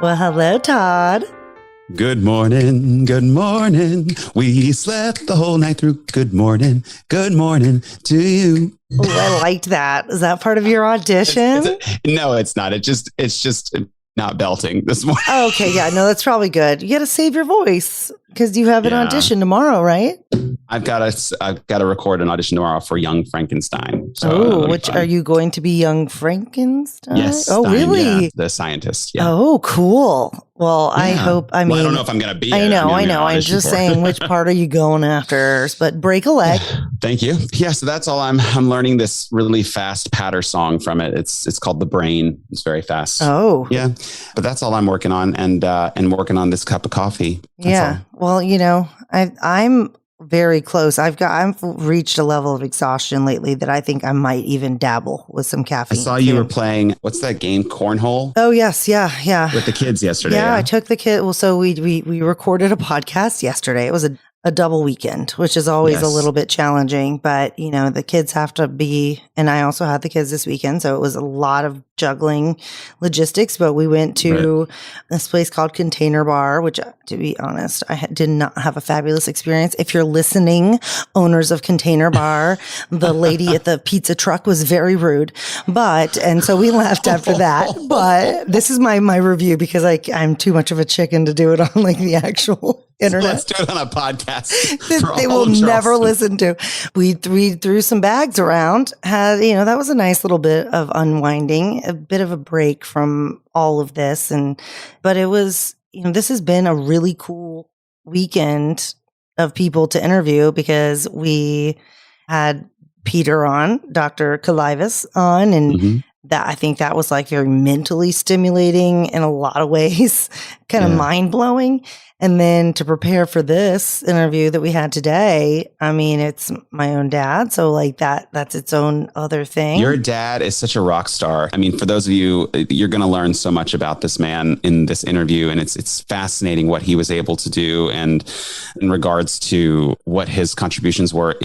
Well, hello, Todd. Good morning, good morning. We slept the whole night through. Good morning to you. Oh, I liked that. Is that part of your audition? No, it's not. It's just not belting this morning. Oh, okay, yeah, no, that's probably good. You got to save your voice because you have an audition tomorrow, right? I've got to record an audition tomorrow for Young Frankenstein. So which are you going to be, Young Frankenstein? Yes. Oh, Stein, really? Yeah, the scientist. Yeah. Oh, cool. Well, yeah. I hope. I mean, I don't know if I'm going to be. I know. I'm just saying, which part are you going after? But break a leg. Thank you. Yeah. So that's all. I'm learning this really fast patter song from it. It's called The Brain. It's very fast. Oh. Yeah. But that's all I'm working on, and working on this cup of coffee. That's all. Well, I'm very close. I've reached a level of exhaustion lately that I think I might even dabble with some caffeine. I saw you were playing, what's that game? Cornhole? Oh, yes. Yeah. With the kids yesterday. Yeah, I took the kid. Well, so we recorded a podcast yesterday. It was a double weekend, which is always a little bit challenging, but the kids have to be, and I also had the kids this weekend. So it was a lot of juggling logistics, but we went to this place called Container Bar, which, to be honest, I did not have a fabulous experience. If you're listening, owners of Container Bar, the lady at the pizza truck was very rude, and so we left after that. But this is my review because I'm too much of a chicken to do it on like the actual internet. So let's do it on a podcast. They will never listen to. We threw some bags around. That was a nice little bit of unwinding, a bit of a break from all of this. But it was, this has been a really cool weekend of people to interview because we had Peter on, Dr. Kalivas on, and that I think that was like very mentally stimulating in a lot of ways, kind of mind blowing. And then to prepare for this interview that we had today, I mean, it's my own dad. So like that's its own other thing. Your dad is such a rock star. I mean, for those of you, you're going to learn so much about this man in this interview. And it's fascinating what he was able to do. And in regards to what his contributions were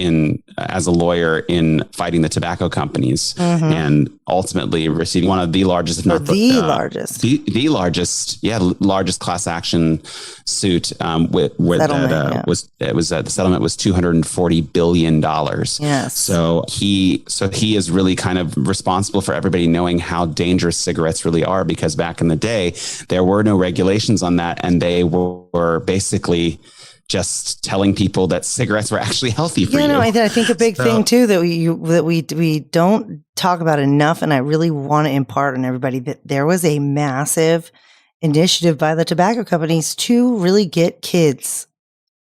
as a lawyer in fighting the tobacco companies and ultimately receiving one of the largest, if not the largest, the largest class action suit the settlement was $240 billion. Yes. So he is really kind of responsible for everybody knowing how dangerous cigarettes really are, because back in the day, there were no regulations on that. And they were basically just telling people that cigarettes were actually healthy for you. I think a big thing too that we don't talk about enough, and I really want to impart on everybody that there was a massive initiative by the tobacco companies to really get kids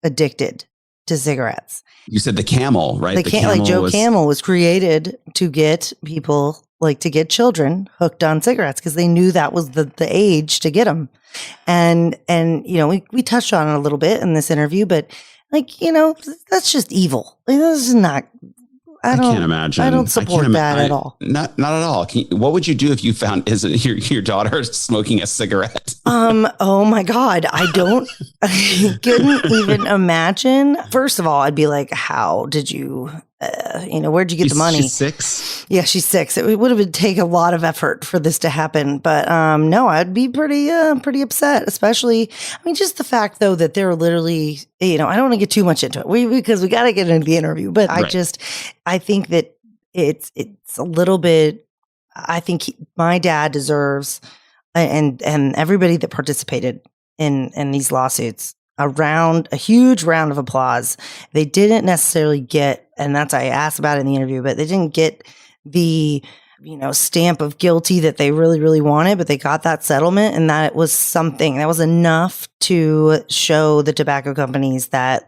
addicted to cigarettes. You said the Camel, right? The Camel Camel was created to get people, to get children hooked on cigarettes because they knew that was the age to get them. And we touched on it a little bit in this interview, but that's just evil. This is not. I can't imagine. I don't support that at all. Not at all. What would you do if you found your daughter smoking a cigarette? Oh my God. I couldn't even imagine. First of all, I'd be like, how did you, where'd you get the money? She's 6? Yeah, she's 6. It would have taken a lot of effort for this to happen. But no, I'd be pretty upset, especially, just the fact though, that they're literally, I don't want to get too much into it because we got to get into the interview, but I think that it's a little bit, I think my dad deserves, and everybody that participated in these lawsuits, a huge round of applause. They didn't necessarily get, and I asked about it in the interview, but they didn't get the, stamp of guilty that they really, really wanted, but they got that settlement, and that it was something that was enough to show the tobacco companies that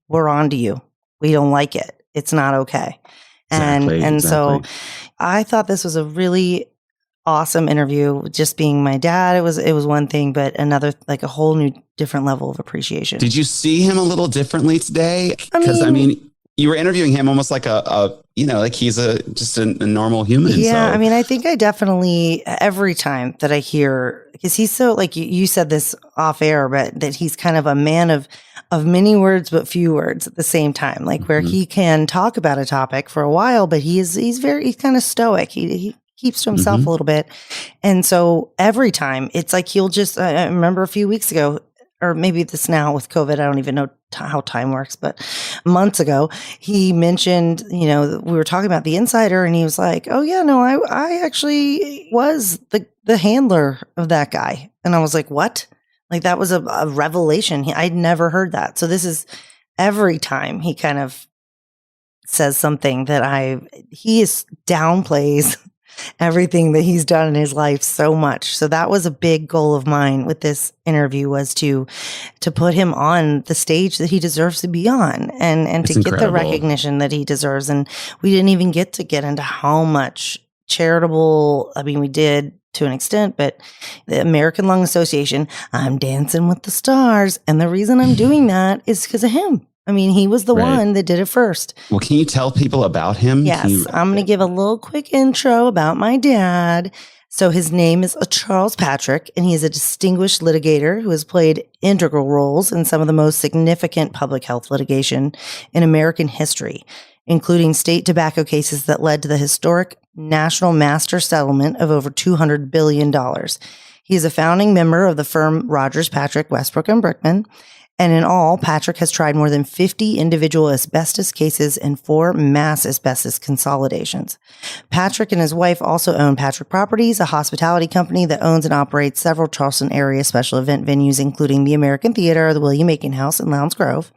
we're on to you. We don't like it. It's not okay. Exactly. So I thought this was a really awesome interview. Just being my dad, it was one thing, but another, a whole new different level of appreciation. Did you see him a little differently today? Because you were interviewing him almost like he's just a normal human. Yeah. So. I think I definitely, every time that I hear, because he's so, you said this off air, but that he's kind of a man of many words, but few words at the same time, where he can talk about a topic for a while, but he's kind of stoic. He keeps to himself a little bit. And so every time it's like, he'll just, I remember a few weeks ago, or maybe this now with COVID, I don't even know how time works, but months ago, he mentioned, we were talking about the insider and he was like, oh yeah, no, I actually was the handler of that guy. And I was like, what? Like that was a revelation. I'd never heard that. So this is every time he kind of says something that he downplays everything that he's done in his life so much. So that was a big goal of mine with this interview, was to put him on the stage that he deserves to be on, and to get the recognition that he deserves. And we didn't even get into how much charitable, we did to an extent, but the American Lung Association, I'm dancing with the stars. And the reason I'm doing that is because of him. He was the one that did it first. Well, can you tell people about him? Yes, I'm going to give a little quick intro about my dad. So his name is Charles Patrick, and he is a distinguished litigator who has played integral roles in some of the most significant public health litigation in American history, including state tobacco cases that led to the historic national master settlement of over $200 billion. He is a founding member of the firm Rogers, Patrick, Westbrook, and Brickman. And in all, Patrick has tried more than 50 individual asbestos cases and 4 mass asbestos consolidations. Patrick and his wife also own Patrick Properties, a hospitality company that owns and operates several Charleston area special event venues, including the American Theater, the William Aiken House in Lowndes Grove.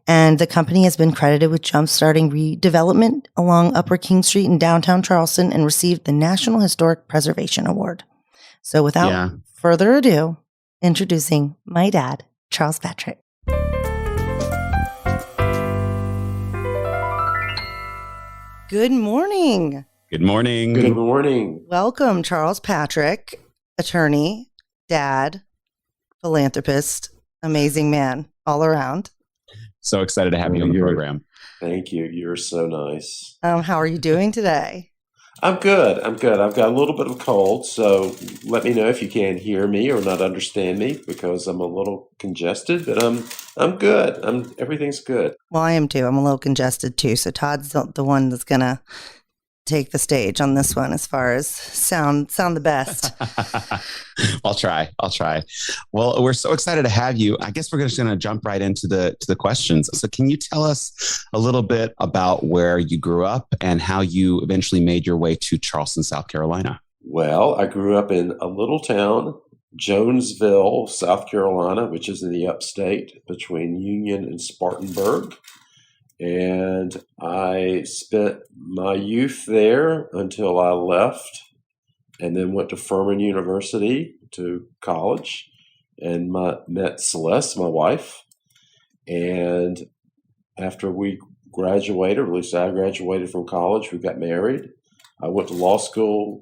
And the company has been credited with jump-starting redevelopment along Upper King Street in downtown Charleston and received the National Historic Preservation Award. So without further ado, introducing my dad, Charles Patrick. Good morning. Good morning. Good morning. Welcome, Charles Patrick, attorney, dad, philanthropist, amazing man all around. So excited to have you on the program. Thank you. You're so nice. How are you doing today? I'm good. I've got a little bit of a cold, so let me know if you can't hear me or not understand me, because I'm a little congested, but I'm good. Everything's good. Well, I am too. I'm a little congested too. So Todd's the one that's gonna take the stage on this one as far as sound the best. I'll try. Well, we're so excited to have you. I guess we're just going to jump right into the questions. So can you tell us a little bit about where you grew up and how you eventually made your way to Charleston, South Carolina? Well, I grew up in a little town, Jonesville, South Carolina, which is in the upstate between Union and Spartanburg. And I spent my youth there until I left, and then went to Furman University to college, and met Celeste, my wife. And after we graduated, or at least I graduated from college, we got married. I went to law school.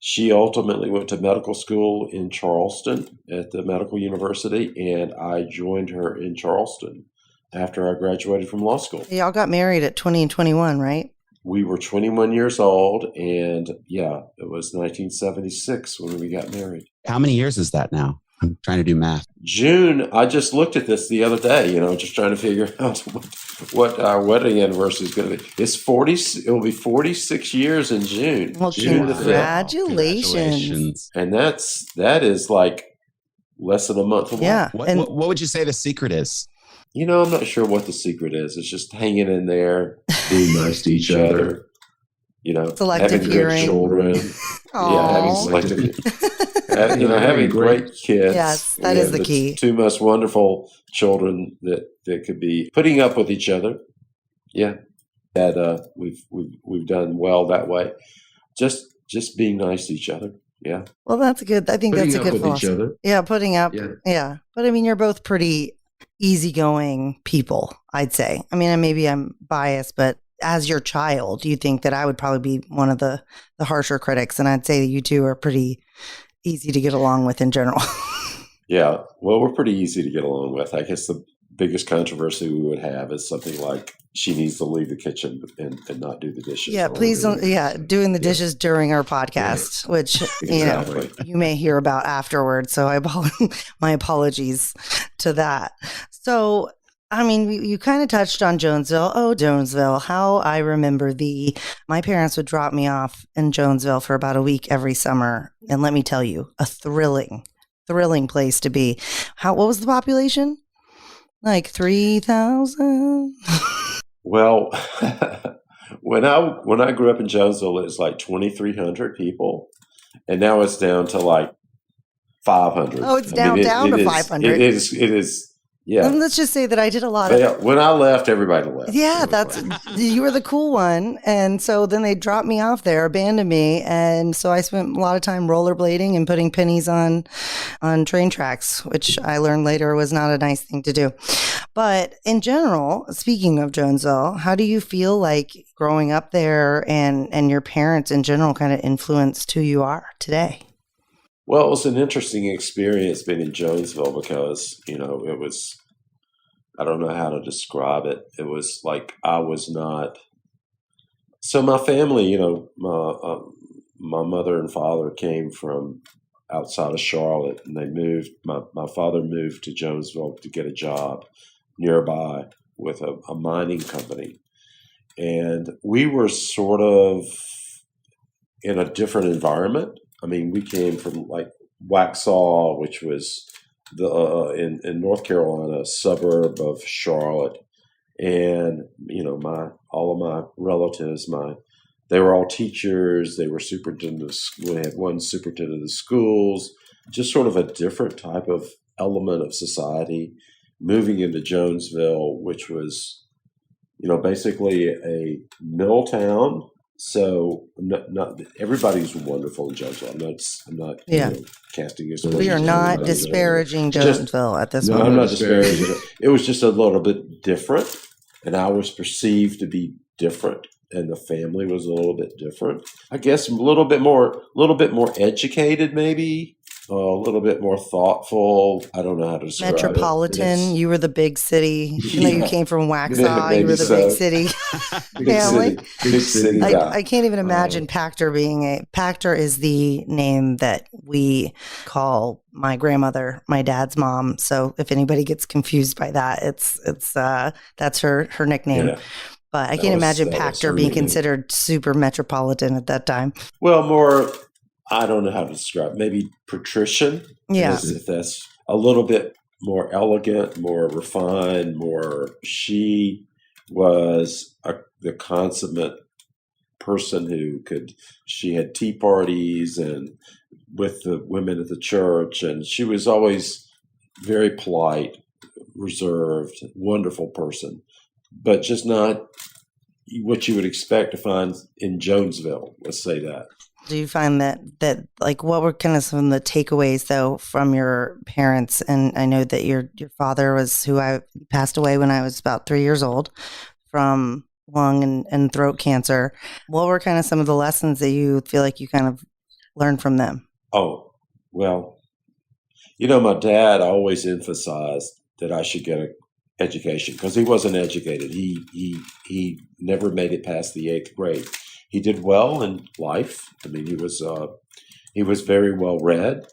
She ultimately went to medical school in Charleston at the medical university, and I joined her in Charleston after I graduated from law school. Y'all got married at 20 and 21, right? We were 21 years old, and it was 1976 when we got married. How many years is that now? I'm trying to do math. June, I just looked at this the other day, just trying to figure out what our wedding anniversary is going to be. It will be 46 years in June. Well, June congratulations. And that is like less than a month away. Yeah. What would you say the secret is? I'm not sure what the secret is. It's just hanging in there, being nice to each other, selective having hearing. good children. Having selective having great kids. Yes, that is the key. Two most wonderful children that could be putting up with each other. Yeah. That we've done well that way. Just being nice to each other. Yeah. Well, that's good. I think putting that's a good philosophy. Each other. Yeah, putting up. Yeah. But you're both pretty easygoing people, I'd say. Maybe I'm biased, but as your child, you think that I would probably be one of the harsher critics, and I'd say that you two are pretty easy to get along with in general. Yeah, well, we're pretty easy to get along with. I guess the biggest controversy we would have is something like she needs to leave the kitchen and not do the dishes. Yeah, please don't. Yeah, doing the dishes during our podcast, which exactly. You may hear about afterwards. So my apologies to that. So I mean, you kind of touched on Jonesville. Oh, Jonesville, how I remember thee. My parents would drop me off in Jonesville for about a week every summer. And let me tell you, a thrilling place to be. What was the population? Like 3,000? Well, when I grew up in Jonesville, it was like 2,300 people, and now it's down to like 500. Oh, it's down to 500. It is. Yeah. And let's just say that I did a lot of. When I left, everybody left. Yeah, you were the cool one. And so then they dropped me off there, abandoned me. And so I spent a lot of time rollerblading and putting pennies on train tracks, which I learned later was not a nice thing to do. But in general, speaking of Jonesville, how do you feel like growing up there and your parents in general kind of influenced who you are today? Well, it was an interesting experience being in Jonesville because, it was, I don't know how to describe it. It was like I was not. So my family, my mother and father came from outside of Charlotte, and they moved. My father moved to Jonesville to get a job nearby with a mining company. And we were sort of in a different environment. I mean, we came from like Waxhaw, which was in North Carolina, a suburb of Charlotte, and all of my relatives, they were all teachers. They were superintendents. We had one superintendent of schools. Just sort of a different type of element of society. Moving into Jonesville, which was, basically a mill town. So not everybody's wonderful in Jonesville. I'm not casting aspersions. We are not disparaging Jonesville at this moment. I'm not disparaging it. It was just a little bit different, and I was perceived to be different, and the family was a little bit different. I guess a little bit more educated, maybe. A little bit more thoughtful. I don't know how to describe Metropolitan. You were the big city. Even though you came from Waxhaw, you were the big city. Big city. I can't even imagine Pachter being Pachter is the name that we call my grandmother, my dad's mom. So if anybody gets confused by that, it's that's her nickname. Yeah. But I can't imagine Pachter being considered super metropolitan at that time. Well, more. I don't know how to describe it. Maybe patrician. Yeah. If that's a little bit more elegant, more refined, she was the consummate person she had tea parties and with the women at the church, and she was always very polite, reserved, wonderful person, but just not what you would expect to find in Jonesville. Let's say that. Do you find that like what were kind of some of the takeaways though from your parents? And I know that your father was passed away when I was about 3 years old from lung and throat cancer. What were kind of some of the lessons that you feel like you kind of learned from them? Oh, well, my dad always emphasized that I should get an education because he wasn't educated. He never made it past the 8th grade. He did well in life. I mean, he was very well read,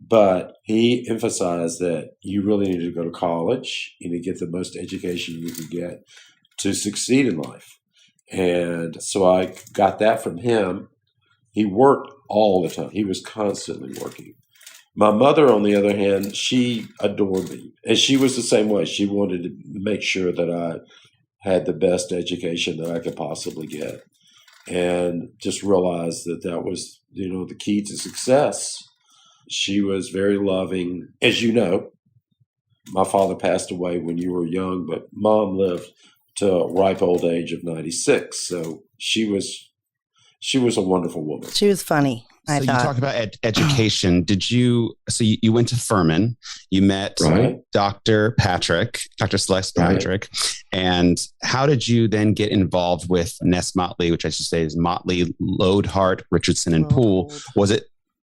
but he emphasized that you really need to go to college. You need to get the most education you can get to succeed in life. And so I got that from him. He worked all the time. He was constantly working. My mother, on the other hand, she adored me, and she was the same way. She wanted to make sure that I had the best education that I could possibly get. And just realized that was, the key to success. She was very loving. As you know, my father passed away when you were young, but Mom lived to a ripe old age of 96. So she was a wonderful woman. She was funny. So you talked about education. So you went to Furman, you met Dr. Celeste Patrick. And how did you then get involved with Ness Motley, which I should say is Motley, Loadhart, Richardson, and Poole? Was it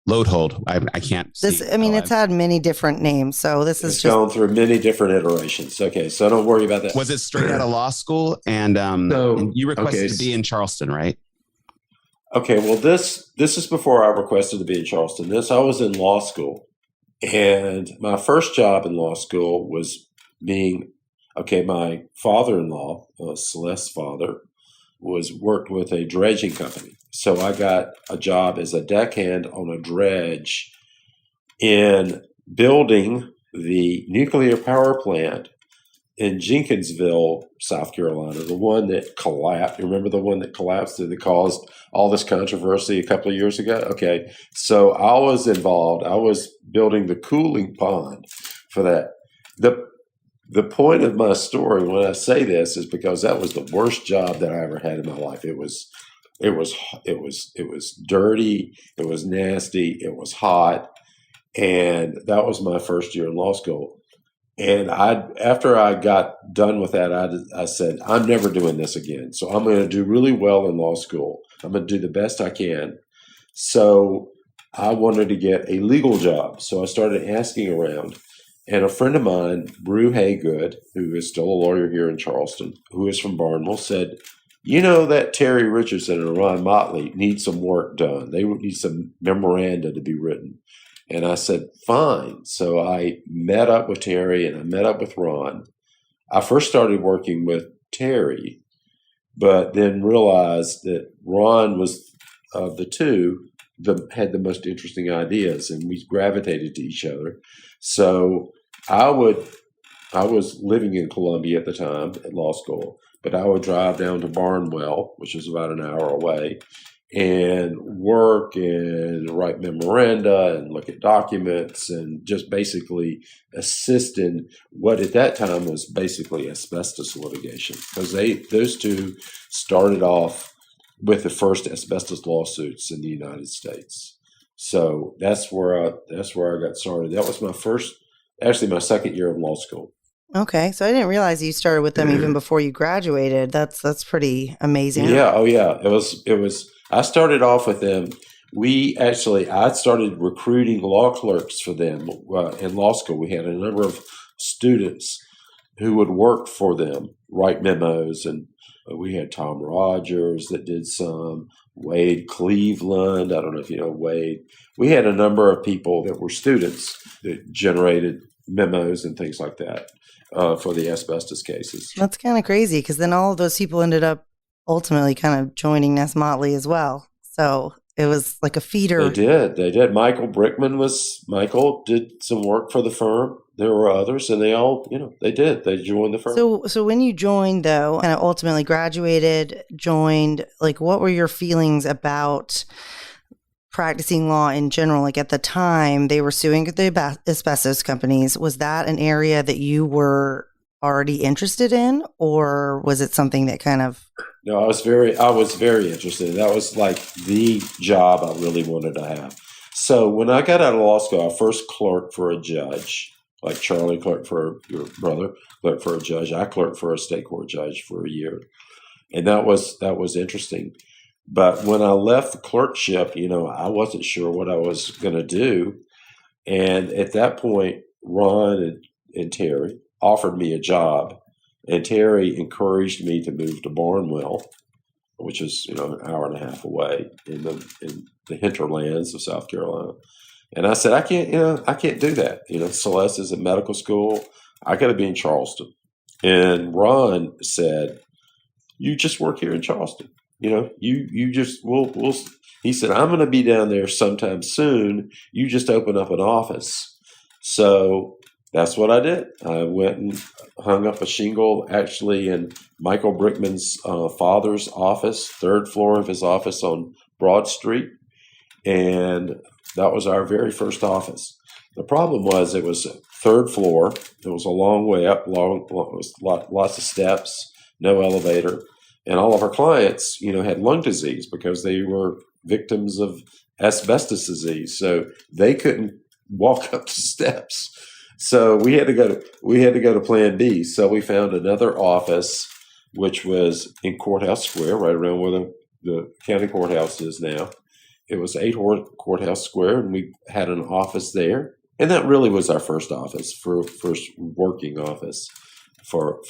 Loadhold? I can't see. It's had many different names. So it's just gone through many different iterations. Okay, so don't worry about that. Was it straight out of law school? And you requested to be in Charleston, right? Okay, well, this is before I requested to be in Charleston. I was in law school, and my first job in law school was being Okay, my father-in-law, Celeste's father, worked with a dredging company. So I got a job as a deckhand on a dredge in building the nuclear power plant in Jenkinsville, South Carolina, the one that collapsed. Remember the one that collapsed that caused all this controversy a couple of years ago? Okay, so I was involved. I was building the cooling pond for that. The point of my story when I say this is because that was the worst job that I ever had in my life. It was dirty. It was nasty. It was hot. And that was my first year in law school. And after I got done with that, I said, I'm never doing this again. So I'm going to do really well in law school. I'm going to do the best I can. So I wanted to get a legal job. So I started asking around. And a friend of mine, Brew Haygood, who is still a lawyer here in Charleston, who is from Barnwell, said, you know that Terry Richardson and Ron Motley need some work done. They would need some memoranda to be written. And I said, fine. So I met up with Terry and I met up with Ron. I first started working with Terry, but then realized that Ron was, of the two, had the most interesting ideas, and we gravitated to each other. So I was living in Columbia at the time at law school, but I would drive down to Barnwell, which is about an hour away, and work and write memoranda and look at documents and just basically assist in what at that time was basically asbestos litigation, because those two started off with the first asbestos lawsuits in the United States. So that's where I got started. That was my second year of law school. Okay, so I didn't realize you started with them even before you graduated. That's pretty amazing. Yeah, oh yeah. It was. I started off with them. I started recruiting law clerks for them in law school. We had a number of students who would work for them, write memos, and we had Tom Rogers that did some, Wade Cleveland. I don't know if you know Wade. We had a number of people that were students that generated memos and things like that for the asbestos cases. That's kind of crazy, because then all of those people ended up ultimately kind of joining Ness Motley as well. So it was like a feeder. They did. Michael did some work for the firm. There were others, and they all, they joined the firm. So when you joined, though, and ultimately graduated, like, what were your feelings about practicing law in general? Like, at the time they were suing the asbestos companies. Was that an area that you were already interested in, or was it something that kind of... No, I was very interested. That was like the job I really wanted to have. So when I got out of law school, I first clerked for a judge, like Charlie clerked for your brother, clerked for a judge. I clerked for a state court judge for a year. And that was interesting. But when I left the clerkship, I wasn't sure what I was going to do. And at that point, Ron and Terry offered me a job. And Terry encouraged me to move to Barnwell, which is an hour and a half away in the hinterlands of South Carolina. And I said, I can't do that. Celeste is in medical school. I got to be in Charleston. And Ron said, you just work here in Charleston. You just we'll. He said, I'm going to be down there sometime soon. You just open up an office. So that's what I did. I went and hung up a shingle actually in Michael Brickman's father's office, third floor of his office on Broad Street. And that was our very first office. The problem was it was third floor. It was a long way up, lots of steps, no elevator. And all of our clients, had lung disease because they were victims of asbestos disease. So they couldn't walk up the steps. So we had to go to Plan B. So we found another office, which was in Courthouse Square, right around where the county courthouse is now. It was 8 Courthouse Square, and we had an office there. And that really was our first working office for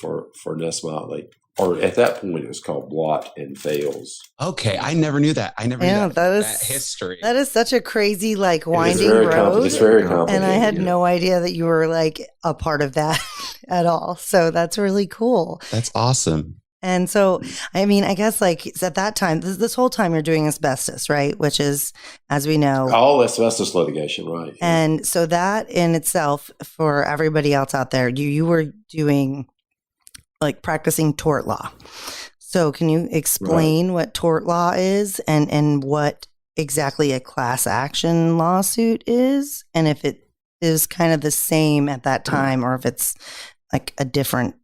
Ness Motley. Or at that point, it was called Blott and Fales. Okay, I never knew that. I never knew that history. That is such a crazy, like, winding road. It's very complicated. And I had no idea that you were like a part of that. at all. So that's really cool. That's awesome. And so, I mean, I guess like at that time, this whole time you're doing asbestos, right? Which is, as we know, all asbestos litigation, right? Yeah. And so that in itself, for everybody else out there, you were doing like practicing tort law. So can you explain what tort law is and what exactly a class action lawsuit is? And if it is kind of the same at that time or if it's like a different.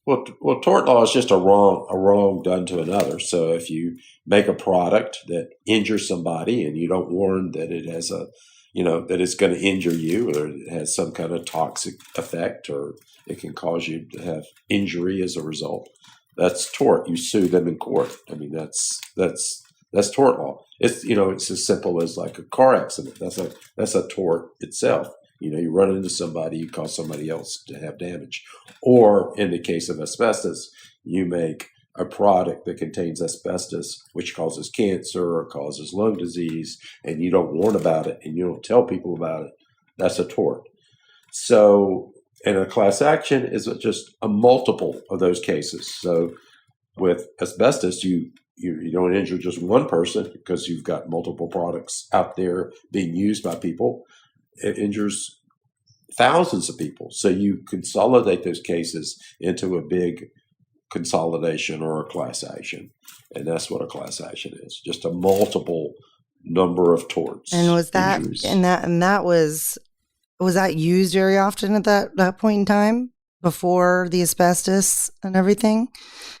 Well, tort law is just a wrong done to another. So if you make a product that injures somebody and you don't warn that it has that it's going to injure you, or it has some kind of toxic effect, or it can cause you to have injury as a result, that's tort. You sue them in court. I mean, that's tort law. It's it's as simple as like a car accident. That's a tort itself. You run into somebody, you cause somebody else to have damage. Or in the case of asbestos, you make a product that contains asbestos, which causes cancer or causes lung disease, and you don't warn about it and you don't tell people about it. That's a tort. So, and a class action is just a multiple of those cases. So with asbestos, you don't injure just one person because you've got multiple products out there being used by people. It injures thousands of people. So you consolidate those cases into a big consolidation or a class action. And that's what a class action is. Just a multiple number of torts. And was that injuries. and that was that used very often at that point in time before the asbestos and everything?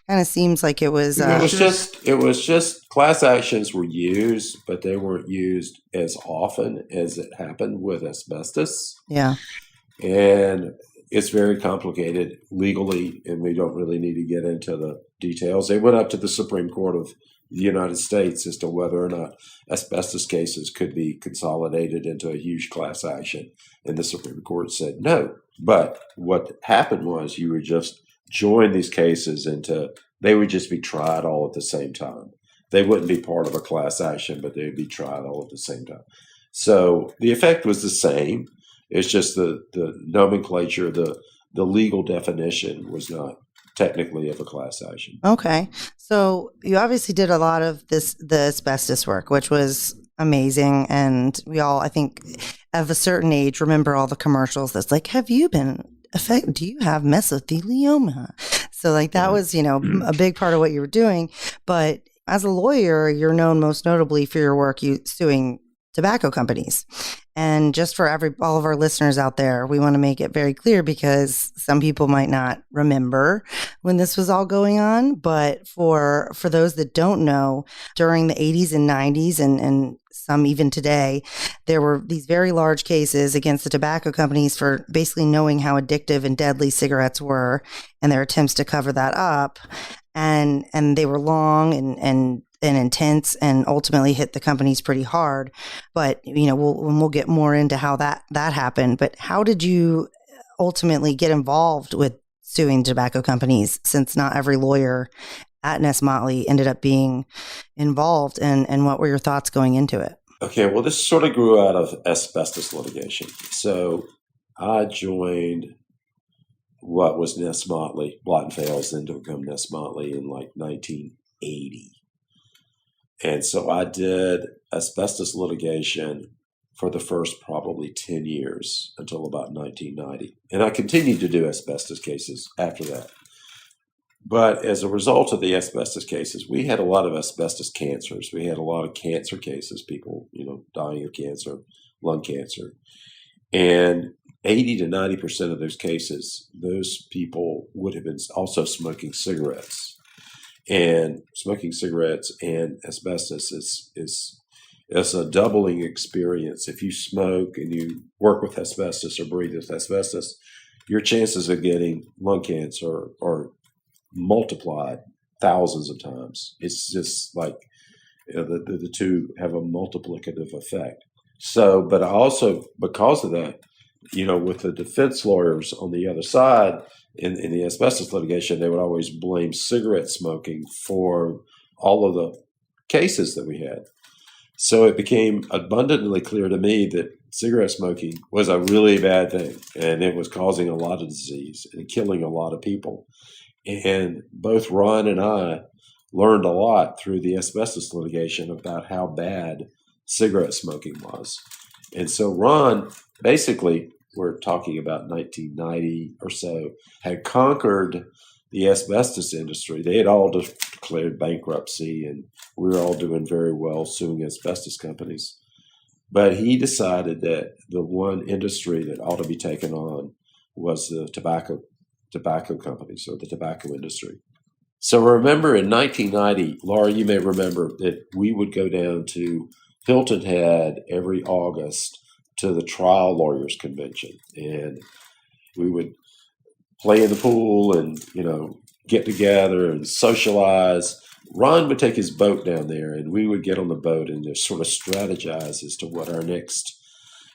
Kind of seems like it was it was just class actions were used, but they weren't used as often as it happened with asbestos. Yeah. And it's very complicated legally, and we don't really need to get into the details. They went up to the Supreme Court of the United States as to whether or not asbestos cases could be consolidated into a huge class action. And the Supreme Court said no. But what happened was you would just join these cases they would just be tried all at the same time. They wouldn't be part of a class action, but they would be tried all at the same time. So the effect was the same. It's just the nomenclature, the legal definition was not technically of a class action. Okay. So you obviously did a lot of the asbestos work, which was amazing. And we all, I think, of a certain age, remember all the commercials that's like, have you been affected? Do you have mesothelioma? So like that was, a big part of what you were doing. But as a lawyer, you're known most notably for your work suing tobacco companies. And just for all of our listeners out there, we want to make it very clear because some people might not remember when this was all going on. But for those that don't know, during the 80s and 90s and some even today, there were these very large cases against the tobacco companies for basically knowing how addictive and deadly cigarettes were and their attempts to cover that up. And they were long and intense and ultimately hit the companies pretty hard. But, we'll get more into how that happened. But how did you ultimately get involved with suing tobacco companies, since not every lawyer at Ness Motley ended up being involved? And what were your thoughts going into it? Okay, well, this sort of grew out of asbestos litigation. So I joined what was Ness Motley, Blott & Fales, then to become Ness Motley in like 1980. And so I did asbestos litigation for the first probably 10 years until about 1990. And I continued to do asbestos cases after that. But as a result of the asbestos cases, we had a lot of asbestos cancers. We had a lot of cancer cases, people, dying of cancer, lung cancer. And 80 to 90% of those cases, those people would have been also smoking cigarettes. And smoking cigarettes and asbestos is a doubling experience. If you smoke and you work with asbestos or breathe with asbestos, your chances of getting lung cancer are multiplied thousands of times. It's just like the two have a multiplicative effect. So, but also because of that, with the defense lawyers on the other side in the asbestos litigation, they would always blame cigarette smoking for all of the cases that we had. So it became abundantly clear to me that cigarette smoking was a really bad thing, and it was causing a lot of disease and killing a lot of people. And both Ron and I learned a lot through the asbestos litigation about how bad cigarette smoking was. And so Ron, basically, we're talking about 1990 or so, had conquered the asbestos industry. They had all declared bankruptcy, and we were all doing very well suing asbestos companies. But he decided that the one industry that ought to be taken on was the tobacco companies, or the tobacco industry. So remember in 1990, Laura, you may remember that we would go down to Hilton Head every August to the trial lawyers convention, and we would play in the pool and, get together and socialize. Ron would take his boat down there, and we would get on the boat and just sort of strategize as to what our next,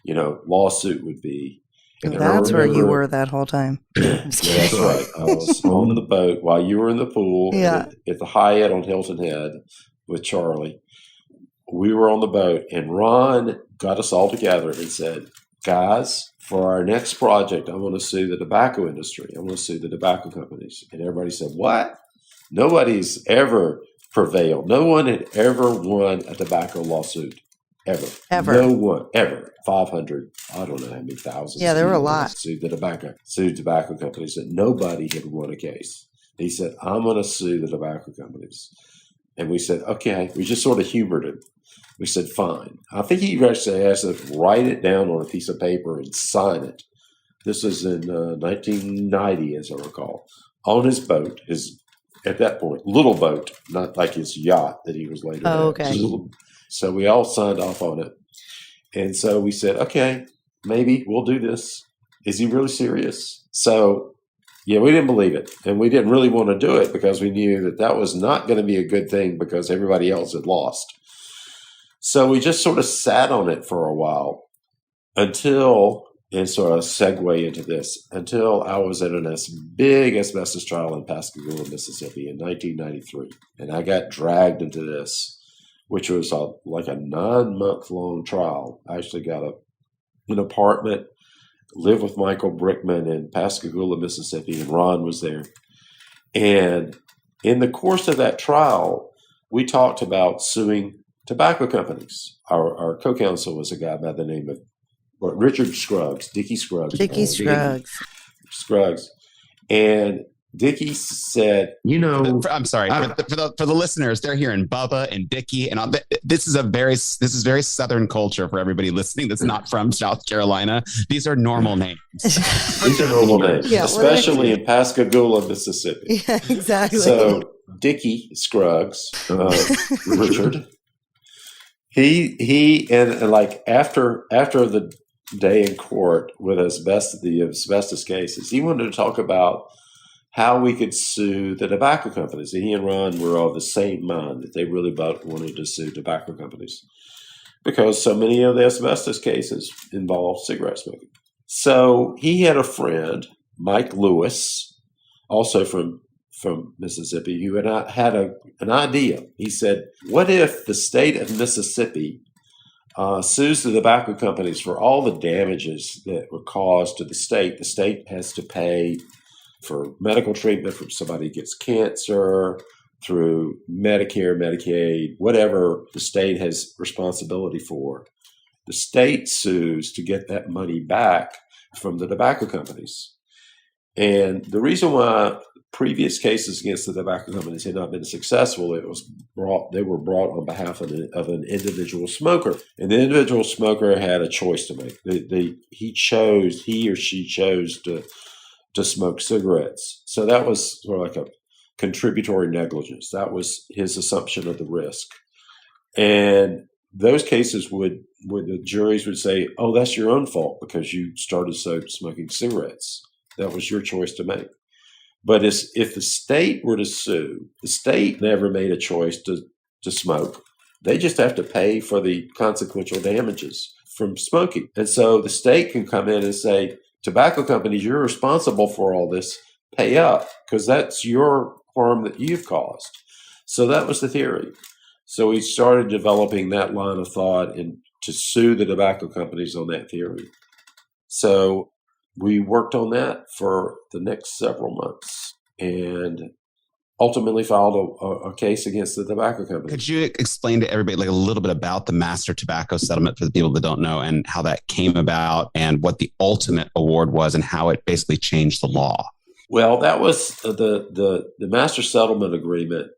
lawsuit would be. And that's where you were that whole time. Yeah, that's right. I was on the boat while you were in the pool at the Hyatt on Hilton Head with Charlie. We were on the boat, and Ron got us all together and said, guys, for our next project, I want to sue the tobacco industry. I want to sue the tobacco companies. And everybody said, what? Nobody's ever prevailed. No one had ever won a tobacco lawsuit. Ever. No one, ever. 500, I don't know how many thousands. Yeah, there were a lot. Sued tobacco companies, that nobody had won a case. He said, I'm going to sue the tobacco companies. And we said, okay. We just sort of humored him. We said, fine. I think he actually asked us to write it down on a piece of paper and sign it. This was in 1990, as I recall, on his boat, at that point, little boat, not like his yacht that he was later. Oh, okay. So we all signed off on it. And so we said, okay, maybe we'll do this. Is he really serious? So, yeah, we didn't believe it. And we didn't really want to do it because we knew that was not going to be a good thing because everybody else had lost. So we just sort of sat on it for a while until, and sort of segue into this, until I was at a big asbestos trial in Pascagoula, Mississippi in 1993. And I got dragged into this, which was like a 9-month-long trial. I actually got an apartment, lived with Michael Brickman in Pascagoula, Mississippi, and Ron was there. And in the course of that trial, we talked about suing tobacco companies. Our co-counsel was a guy by the name of Richard Scruggs, Dickie Scruggs. Scruggs. And Dickie said, I'm sorry, for the listeners, they're hearing Bubba and Dickie, and this is very Southern culture for everybody listening that's not from South Carolina. These are normal names. These are normal names, especially in Pascagoula, Mississippi. Yeah, exactly. So Dickie Scruggs, Richard, he and like after the day in court with the asbestos cases, he wanted to talk about how we could sue the tobacco companies. And he and Ron were of the same mind that they really both wanted to sue tobacco companies because so many of the asbestos cases involve cigarette smoking. So he had a friend, Mike Lewis, also from Mississippi, who had an idea. He said, what if the state of Mississippi sues the tobacco companies for all the damages that were caused to the state? The state has to pay for medical treatment from somebody who gets cancer, through Medicare, Medicaid, whatever the state has responsibility for. The state sues to get that money back from the tobacco companies. And the reason why previous cases against the tobacco companies had not been successful, they were brought on behalf of an individual smoker. And the individual smoker had a choice to make. He or she chose to smoke cigarettes. So that was sort of like a contributory negligence. That was his assumption of the risk. And those cases the juries would say, oh, that's your own fault because you started smoking cigarettes. That was your choice to make. But if the state were to sue, the state never made a choice to smoke. They just have to pay for the consequential damages from smoking. And so the state can come in and say, tobacco companies, you're responsible for all this. Pay up because that's your harm that you've caused. So that was the theory. So we started developing that line of thought and to sue the tobacco companies on that theory. So we worked on that for the next several months and ultimately filed a case against the tobacco companies. Could you explain to everybody like a little bit about the master tobacco settlement for the people that don't know and how that came about and what the ultimate award was and how it basically changed the law? Well, that was the master settlement agreement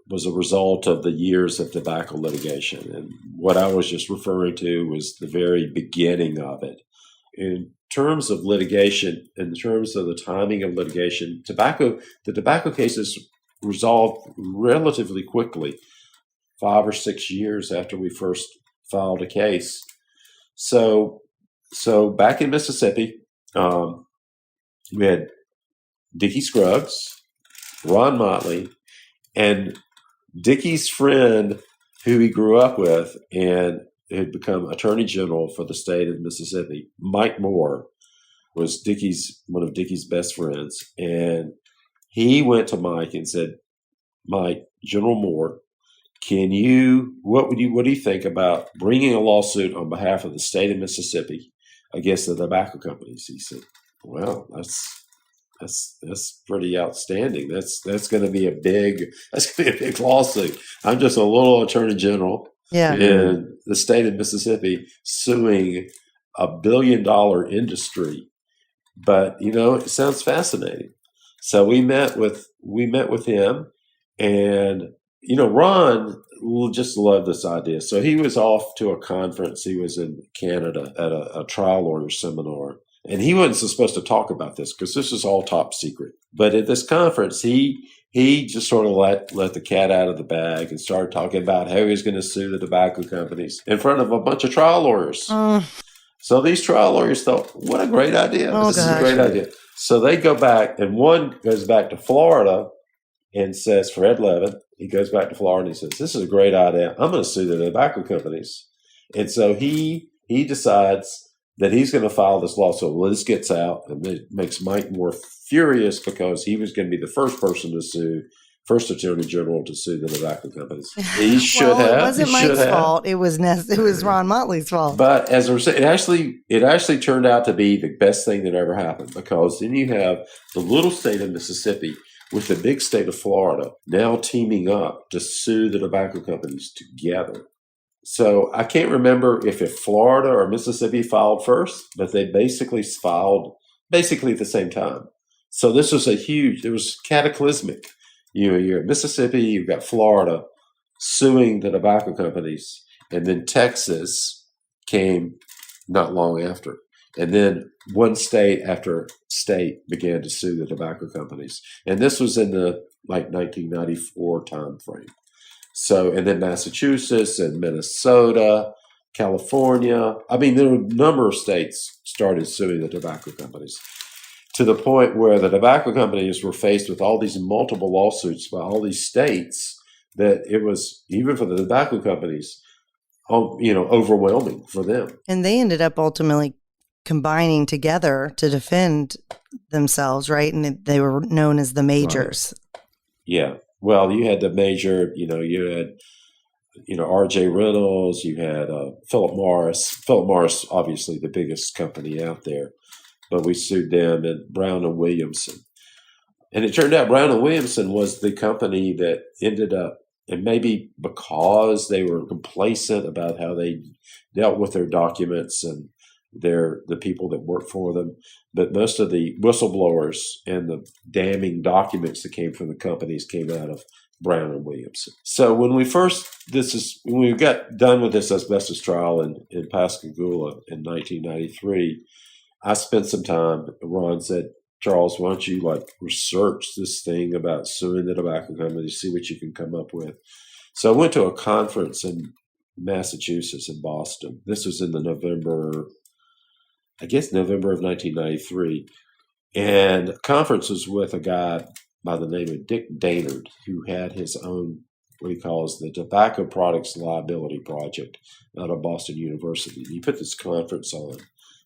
was a result of the years of tobacco litigation. And what I was just referring to was the very beginning of it. In terms of litigation, in terms of the timing of litigation, the tobacco cases resolved relatively quickly, 5 or 6 years after we first filed a case. So back in Mississippi, we had Dickie Scruggs, Ron Motley, and Dickie's friend who he grew up with and had become Attorney General for the state of Mississippi, Mike Moore, was one of Dickie's best friends. And he went to Mike and said, Mike, General Moore, what do you think about bringing a lawsuit on behalf of the state of Mississippi against the tobacco companies? He said, well, that's pretty outstanding. That's going to be a big lawsuit. I'm just a little attorney general in the state of Mississippi suing $1 billion industry. But it sounds fascinating. So we met with him, and Ron just loved this idea. So he was off to a conference. He was in Canada at a trial lawyer seminar. And he wasn't supposed to talk about this because this is all top secret. But at this conference, he just sort of let the cat out of the bag and started talking about how he was going to sue the tobacco companies in front of a bunch of trial lawyers. So these trial lawyers thought, what a great idea. This is a great idea. So they go back, and one goes back to Florida and says, Fred Levin, he goes back to Florida and he says, this is a great idea. I'm going to sue the tobacco companies. And so he decides that he's going to file this lawsuit. Well, this gets out, and it makes Mike more furious because he was going to be the first first attorney general to sue the tobacco companies. He should have. It wasn't Mike's fault. It was Ron Motley's fault. But as I was saying, it actually turned out to be the best thing that ever happened, because then you have the little state of Mississippi with the big state of Florida now teaming up to sue the tobacco companies together. So I can't remember if Florida or Mississippi filed first, but they basically filed at the same time. So this was it was cataclysmic. You're Mississippi, you've got Florida suing the tobacco companies, and then Texas came not long after. And then one state after state began to sue the tobacco companies. And this was in the 1994 time frame. So, and then Massachusetts and Minnesota, California. I mean, there were a number of states started suing the tobacco companies, to the point where the tobacco companies were faced with all these multiple lawsuits by all these states that it was, even for the tobacco companies, overwhelming for them. And they ended up ultimately combining together to defend themselves, right? And they were known as the majors. Right. Yeah. Well, you had the major, you had, R.J. Reynolds, you had Philip Morris. Philip Morris, obviously the biggest company out there, but we sued them, and Brown and Williamson. And it turned out Brown and Williamson was the company that ended up, and maybe because they were complacent about how they dealt with their documents and the people that worked for them, but most of the whistleblowers and the damning documents that came from the companies came out of Brown and Williamson. So when we got done with this asbestos trial in Pascagoula in 1993, I spent some time. Ron said, Charles, why don't you research this thing about suing the tobacco companies, see what you can come up with. So I went to a conference in Massachusetts, in Boston. This was in the November of 1993. And the conference was with a guy by the name of Dick Daynard, who had his own, what he calls the Tobacco Products Liability Project out of Boston University. He put this conference on,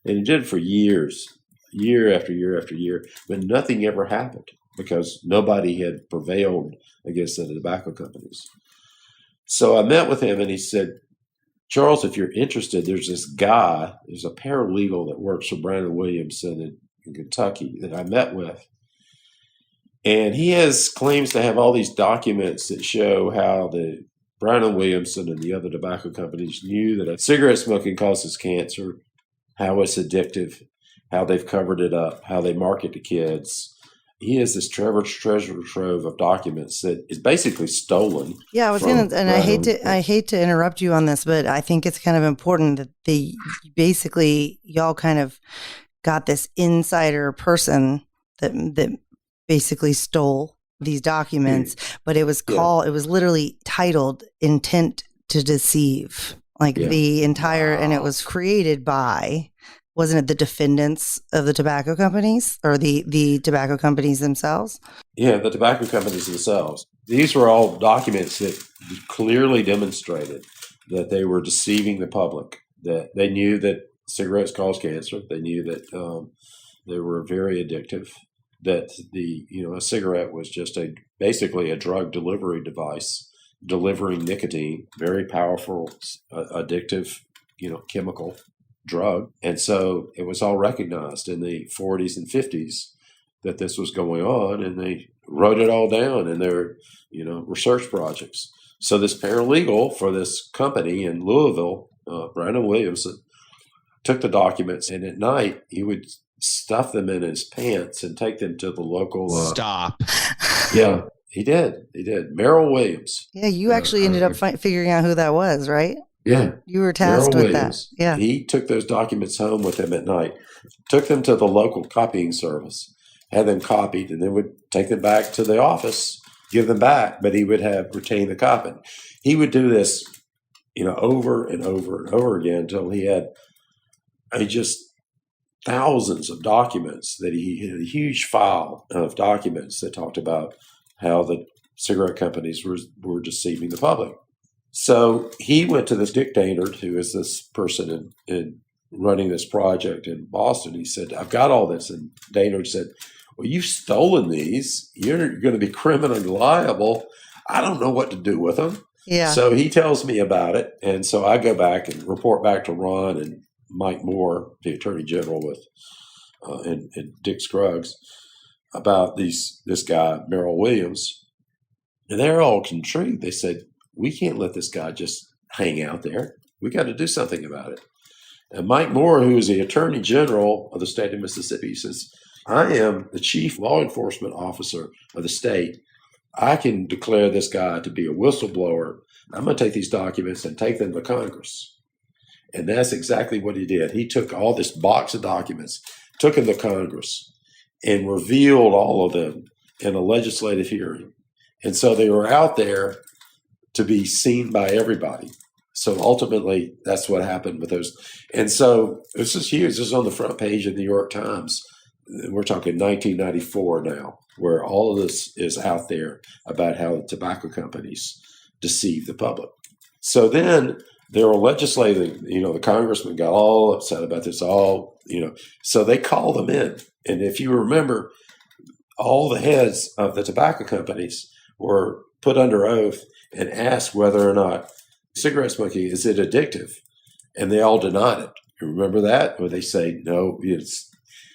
and he did it for years, year after year after year, but nothing ever happened because nobody had prevailed against the tobacco companies. So I met with him and he said, Charles, if you're interested, there's this guy, there's a paralegal that works for Brandon Williamson in Kentucky that I met with. And he claims to have all these documents that show how the Brandon Williamson and the other tobacco companies knew that cigarette smoking causes cancer, how it's addictive, how they've covered it up, how they market to kids. He has this treasure trove of documents that is basically stolen. Yeah, I was going to, and I hate to interrupt you on this, but I think it's kind of important that y'all kind of got this insider person that basically stole these documents, but it was it was literally titled "Intent to Deceive," the entire, and it was created by. Wasn't it the defendants of the tobacco companies or the tobacco companies themselves? Yeah, the tobacco companies themselves. These were all documents that clearly demonstrated that they were deceiving the public, that they knew that cigarettes cause cancer. They knew that they were very addictive, that a cigarette was just basically a drug delivery device delivering nicotine, very powerful, addictive, chemical drug. And so it was all recognized in the 40s and 50s that this was going on, and they wrote it all down in their research projects. So this paralegal for this company in Louisville, Brandon Williamson, took the documents, and at night he would stuff them in his pants and take them to the local Stop. Yeah, he did Merrill Williams. Yeah, you actually ended up figuring out who that was, right? Yeah. You were tasked with that. Yeah. He took those documents home with him at night, took them to the local copying service, had them copied, and then would take them back to the office, give them back, but he would retain the copy. He would do this, over and over and over again until he had just thousands of documents that he had a huge file of documents that talked about how the cigarette companies were deceiving the public. So he went to this Dick Daynard, who is this person in running this project in Boston. He said, I've got all this. And Daynard said, well, you've stolen these. You're going to be criminally liable. I don't know what to do with them. Yeah. So he tells me about it. And so I go back and report back to Ron and Mike Moore, the Attorney General and Dick Scruggs, about this guy, Merrill Williams. And they're all intrigued. They said, we can't let this guy just hang out there. We got to do something about it. And Mike Moore, who is the Attorney General of the state of Mississippi, says, I am the chief law enforcement officer of the state. I can declare this guy to be a whistleblower. I'm going to take these documents and take them to Congress. And that's exactly what he did. He took all this box of documents, took them to Congress, and revealed all of them in a legislative hearing. And so they were out there to be seen by everybody. So ultimately, that's what happened with those. And so this is huge. This is on the front page of the New York Times. We're talking 1994 now, where all of this is out there about how the tobacco companies deceive the public. So then they were legislating, the congressman got all upset about this, so they called them in. And if you remember, all the heads of the tobacco companies were put under oath and asked whether or not cigarette smoking, is it addictive? And they all denied it. You remember that? Or they say, no,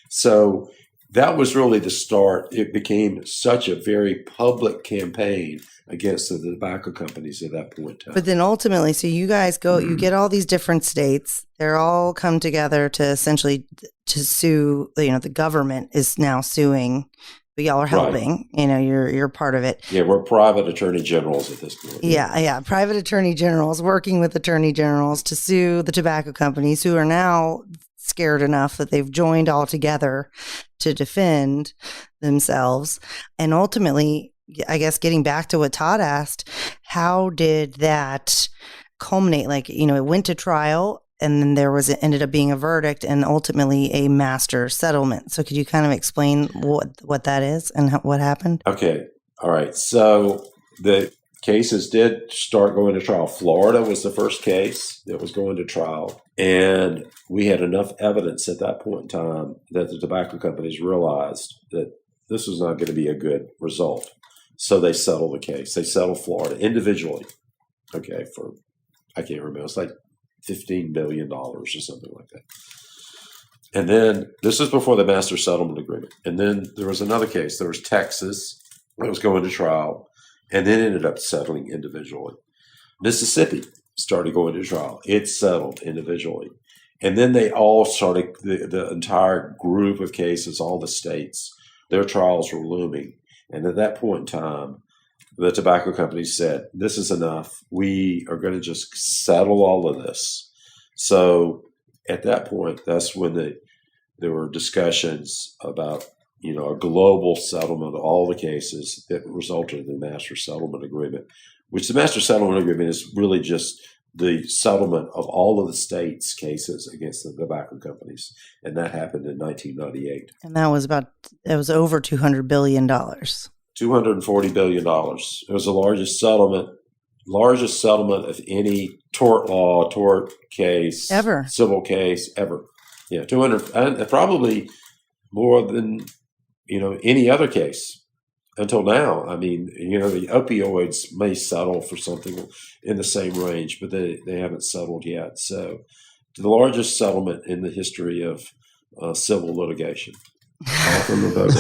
So that was really the start. It became such a very public campaign against the tobacco companies at that point in time. But then ultimately, so you guys go, you get all these different states. They're all come together to essentially to sue. The government is now suing. But y'all are helping, right. You're part of it. Yeah, we're private attorney generals at this point. Yeah. Private attorney generals working with attorney generals to sue the tobacco companies who are now scared enough that they've joined all together to defend themselves. And ultimately, I guess getting back to what Todd asked, how did that culminate? It went to trial. And then it ended up being a verdict and ultimately a master settlement. So could you kind of explain what that is and what happened? Okay. All right. So the cases did start going to trial. Florida was the first case that was going to trial. And we had enough evidence at that point in time that the tobacco companies realized that this was not going to be a good result. So they settled the case. They settled Florida individually. Okay, I can't remember. It's like $15 million or something like that. And then this is before the master settlement agreement. And then there was another case. There was Texas that was going to trial and then ended up settling individually. Mississippi started going to trial. It settled individually. And then they all started, the entire group of cases, all the states, their trials were looming. And at that point in time, the tobacco companies said, this is enough. We are going to just settle all of this. So at that point, that's when there were discussions about, a global settlement of all the cases that resulted in the Master Settlement Agreement, which the Master Settlement Agreement is really just the settlement of all of the states' cases against the tobacco companies. And that happened in 1998. And that was over $200 billion. $240 billion. It was the largest settlement of any tort case ever, civil case ever. Yeah, 200, and probably more than any other case until now. I mean, the opioids may settle for something in the same range, but they haven't settled yet. So, the largest settlement in the history of civil litigation. All from the boat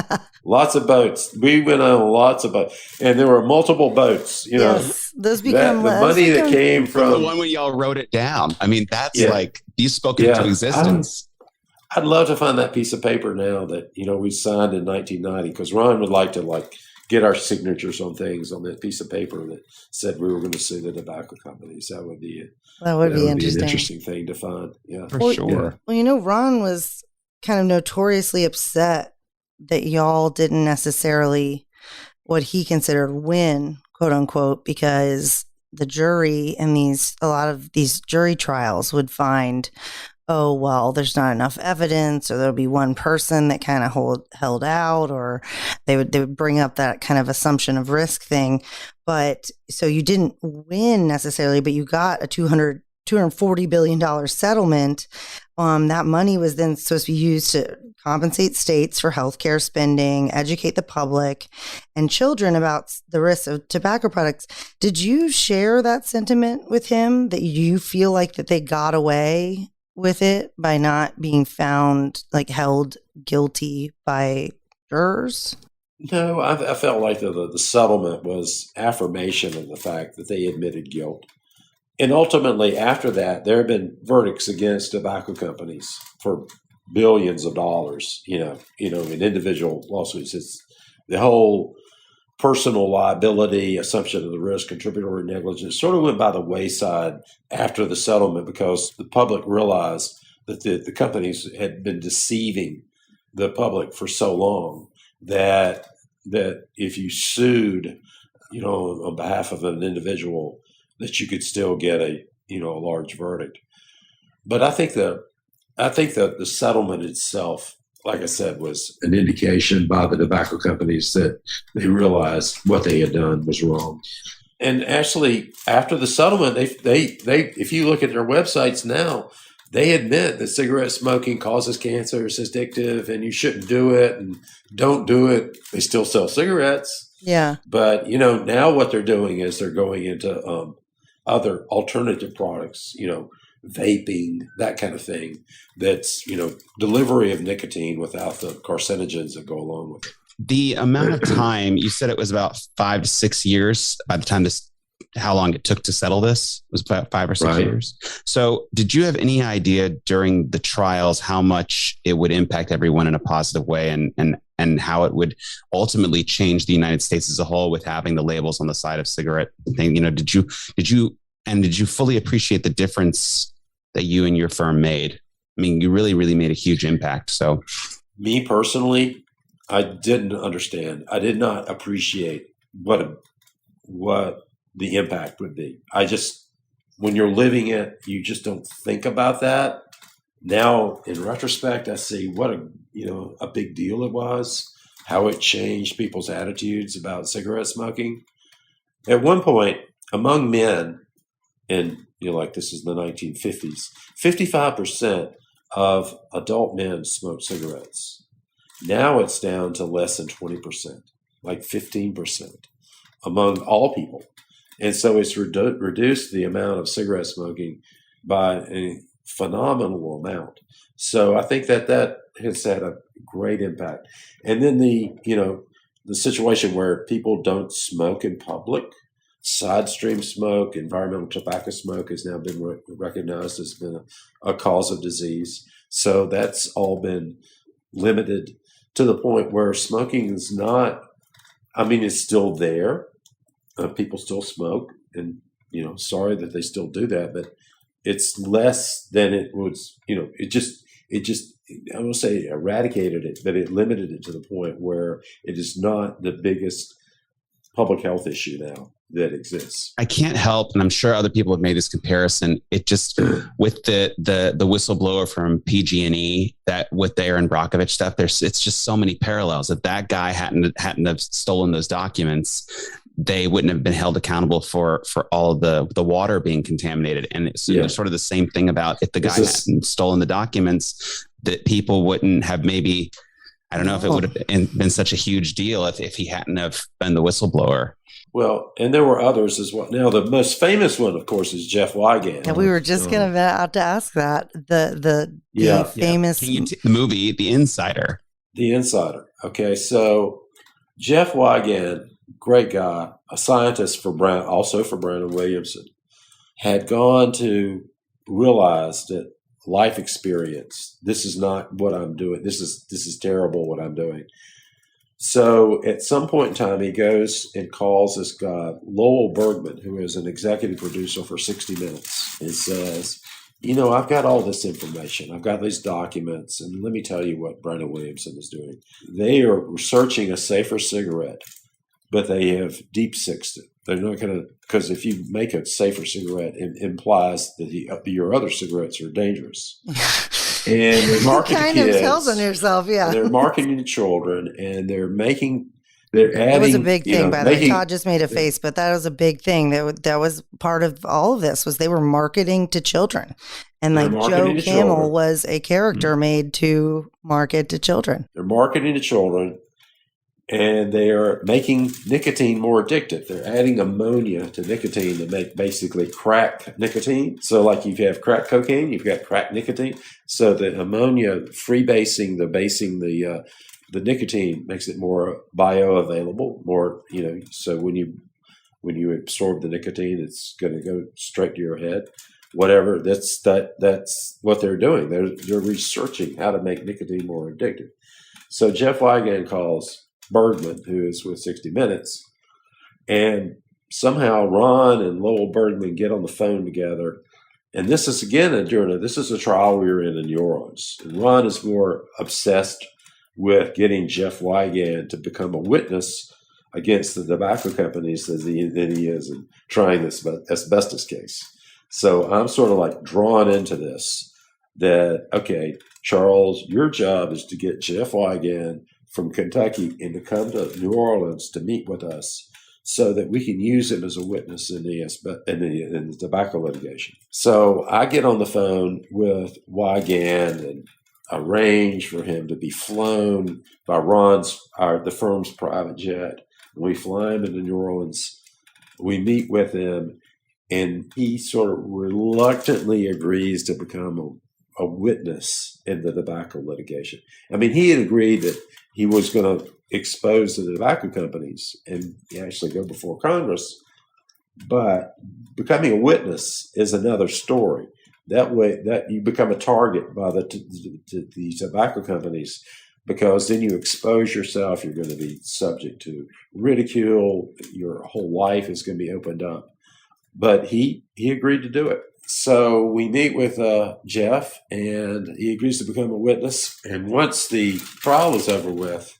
ride. Lots of boats. We went on lots of boats, and there were multiple boats. Yes, those become the money that came from the one where y'all wrote it down. I mean, that's like you spoke into existence. I'd love to find that piece of paper now that we signed in 1990, because Ron would like to get our signatures on things on that piece of paper that said we were going to sue the tobacco companies. That would be an interesting thing to find. Yeah, for sure. Yeah. Well, Ron was kind of notoriously upset that y'all didn't necessarily what he considered win, quote unquote, because the jury in a lot of these jury trials would find, oh, well, there's not enough evidence, or there'll be one person that kind of held out, or they would bring up that kind of assumption of risk thing. But so you didn't win necessarily, but you got a $240 billion settlement. That money was then supposed to be used to compensate states for healthcare spending, educate the public and children about the risks of tobacco products. Did you share that sentiment with him, that you feel like that they got away with it by not being found, held guilty by jurors? No, I felt like the settlement was affirmation of the fact that they admitted guilt. And ultimately, after that, there have been verdicts against tobacco companies for billions of dollars, in individual lawsuits. It's the whole personal liability, assumption of the risk, contributory negligence sort of went by the wayside after the settlement, because the public realized that the companies had been deceiving the public for so long that if you sued, on behalf of an individual, that you could still get a large verdict. But I think that the settlement itself, like I said, was an indication by the tobacco companies that they realized what they had done was wrong. And actually, after the settlement, they if you look at their websites now, they admit that cigarette smoking causes cancer, it's addictive, and you shouldn't do it, and don't do it. They still sell cigarettes. Yeah. But, now what they're doing is they're going into other alternative products, vaping, that kind of thing. That's, delivery of nicotine without the carcinogens that go along with it. The amount of time, you said it was about 5 to 6 years by the time how long it took to settle this was about 5 or 6 years. So did you have any idea during the trials how much it would impact everyone in a positive way and how it would ultimately change the United States as a whole with having the labels on the side of cigarette thing? Did you fully appreciate the difference that you and your firm made? I mean, you really, really made a huge impact. So me personally, I didn't understand. I did not appreciate what the impact would be. When you're living it, you just don't think about that. Now, in retrospect, I see what a big deal it was, how it changed people's attitudes about cigarette smoking. At one point, among men, and this is the 1950s, 55% of adult men smoked cigarettes. Now it's down to less than 20%, like 15% among all people. And so it's reduced the amount of cigarette smoking by a phenomenal amount. So I think that has had a great impact. And then the situation where people don't smoke in public, side stream smoke, environmental tobacco smoke has now been recognized as been a cause of disease. So that's all been limited to the point where smoking is not, it's still there. People still smoke, and, sorry that they still do that, but it's less than it was, it just, I won't say eradicated it, but it limited it to the point where it is not the biggest public health issue now that exists. I can't help, and I'm sure other people have made this comparison. It just with the whistleblower from PG&E, that with the Aaron Brockovich stuff, it's just so many parallels. If that guy hadn't have stolen those documents, they wouldn't have been held accountable for all of the water being contaminated. And it's sort of the same thing about if the guy hadn't stolen the documents, that people wouldn't have maybe. I don't know if it would have been such a huge deal if he hadn't have been the whistleblower. Well, and there were others as well. Now, the most famous one, of course, is Jeff Wigand. And we were just going to ask that. The famous the movie, The Insider. The Insider. Okay, so Jeff Wigand, great guy, a scientist for Brown, also for Brown and Williamson, had gone to realize that life experience, this is not what I'm doing. This is terrible what I'm doing. So at some point in time, he goes and calls this guy, Lowell Bergman, who is an executive producer for 60 Minutes, and says, I've got all this information. I've got these documents, and let me tell you what Brandon Williamson is doing. They are researching a safer cigarette, but they have deep sixed it. They're not going to, because if you make a safer cigarette, it implies that your other cigarettes are dangerous. And they're marketing kind kids. of tells on yourself, yeah. They're marketing to children, and they're adding. It was a big thing, by the way. Todd just made a face, but that was a big thing. That was part of all of this, was they were marketing to children. And like Joe Camel was a character made to market to children. They're marketing to children. And they are making nicotine more addictive. They're adding ammonia to nicotine to make basically crack nicotine. So like you have crack cocaine, you've got crack nicotine. So the ammonia freebasing the nicotine makes it more bioavailable, more, so when you absorb the nicotine, it's going to go straight to your head. Whatever, that's what they're doing. They're researching how to make nicotine more addictive. So Jeff Wigand calls Bergman, who is with 60 Minutes, and somehow Ron and Lowell Bergman get on the phone together. And this is this is a trial we were in New Orleans. And Ron is more obsessed with getting Jeff Wigand to become a witness against the tobacco companies than he is in trying this asbestos case. So I'm sort of like drawn into this, that, okay, Charles, your job is to get Jeff Wigand from Kentucky and to come to New Orleans to meet with us so that we can use him as a witness in the tobacco litigation. So I get on the phone with Wigand and arrange for him to be flown by the firm's private jet. We fly him into New Orleans. We meet with him, and he sort of reluctantly agrees to become a witness in the tobacco litigation. He had agreed that he was going to expose the tobacco companies and actually go before Congress. But becoming a witness is another story. That way, that you become a target by the tobacco companies, because then you expose yourself. You're going to be subject to ridicule. Your whole life is going to be opened up. But he agreed to do it. So we meet with Jeff, and he agrees to become a witness. And once the trial was over with,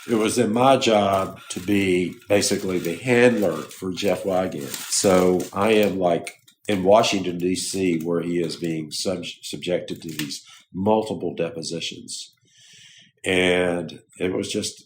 it was in my job to be basically the handler for Jeff Wigand. So I am like in Washington, D.C., where he is being subjected to these multiple depositions. And it was just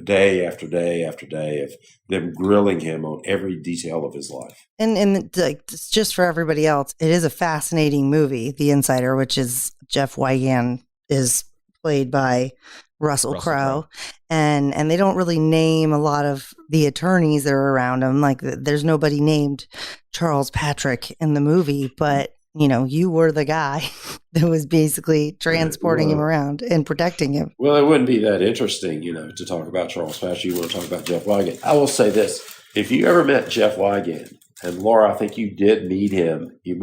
day after day after day of them grilling him on every detail of his life. And like, just for everybody else, it is a fascinating movie, The Insider, which is Jeff Wigand is played by Russell Crowe, and they don't really name a lot of the attorneys that are around him. Like there's nobody named Charles Patrick in the movie, but you were the guy that was basically transporting him around and protecting him. Well, it wouldn't be that interesting, to talk about Charles Patrick. You want to talk about Jeff Wigand. I will say this. If you ever met Jeff Wigand, and Laura, I think you did meet him. You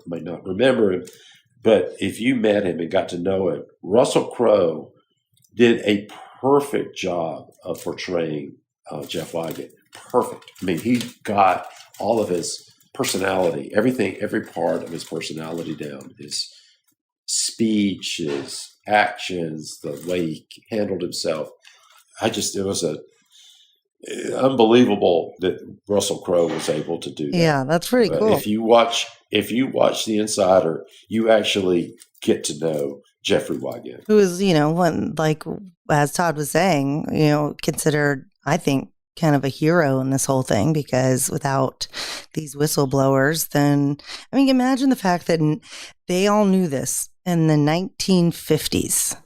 might not remember him, but if you met him and got to know him, Russell Crowe did a perfect job of portraying Jeff Wigand. Perfect. I mean, he got all of his personality, everything, every part of his personality down. His speech, his actions, the way he handled himself. It was unbelievable that Russell Crowe was able to do that. Yeah, that's pretty cool. If you watch The Insider, you actually get to know Jeffrey Wigand, who is, as Todd was saying, considered, I think, kind of a hero in this whole thing, because without these whistleblowers, then, I mean, imagine the fact that they all knew this in the 1950s,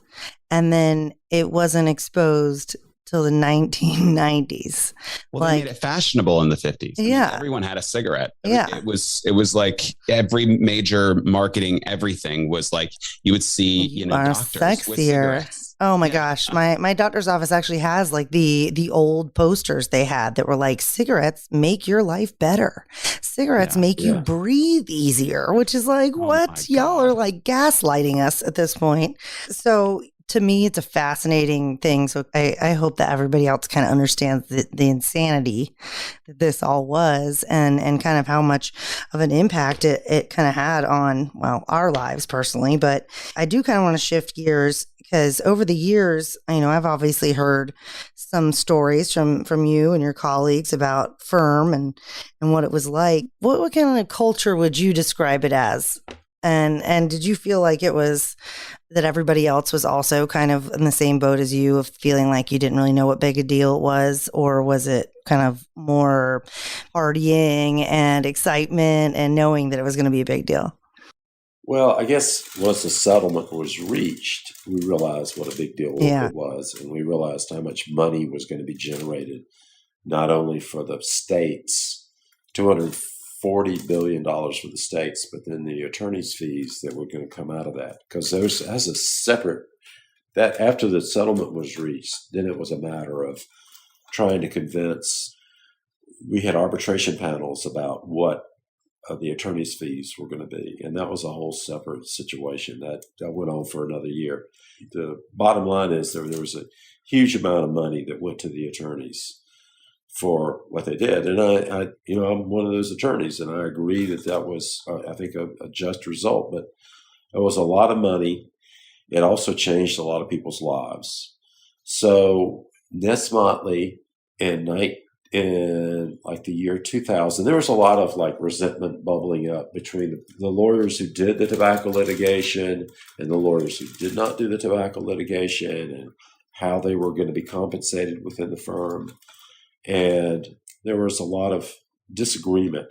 and then it wasn't exposed till the 1990s. Well, they made it fashionable in the 50s. Yeah. Everyone had a cigarette. Yeah. It was like every major marketing, everything was like, you would see, doctors sexier. with cigarettes. Oh my gosh. My doctor's office actually has like the old posters they had that were like, cigarettes make your life better. Cigarettes make you breathe easier, which is like, what? Y'all are like gaslighting us at this point. So to me, it's a fascinating thing. So I hope that everybody else kind of understands the insanity that this all was, and kind of how much of an impact it kind of had on, well, our lives personally. But I do kind of want to shift gears, because over the years, I've obviously heard some stories from you and your colleagues about firm and what it was like. What kind of culture would you describe it as? And did you feel like it was that everybody else was also kind of in the same boat as you, of feeling like you didn't really know what big a deal it was? Or was it kind of more partying and excitement and knowing that it was going to be a big deal? Well, I guess once the settlement was reached, we realized what a big deal it was. And we realized how much money was going to be generated, not only for the states, $240 billion for the states, but then the attorney's fees that were going to come out of that. Because there's as a separate, that after the settlement was reached, then it was a matter of trying to convince. We had arbitration panels about what the attorney's fees were going to be, and that was a whole separate situation that went on for another year. The bottom line is there was a huge amount of money that went to the attorneys for what they did. And I'm one of those attorneys, and I agree that was, I think, a just result. But it was a lot of money. It also changed a lot of people's lives. So Ness Motley in like the year 2000, there was a lot of like resentment bubbling up between the lawyers who did the tobacco litigation and the lawyers who did not do the tobacco litigation, and how they were going to be compensated within the firm. And there was a lot of disagreement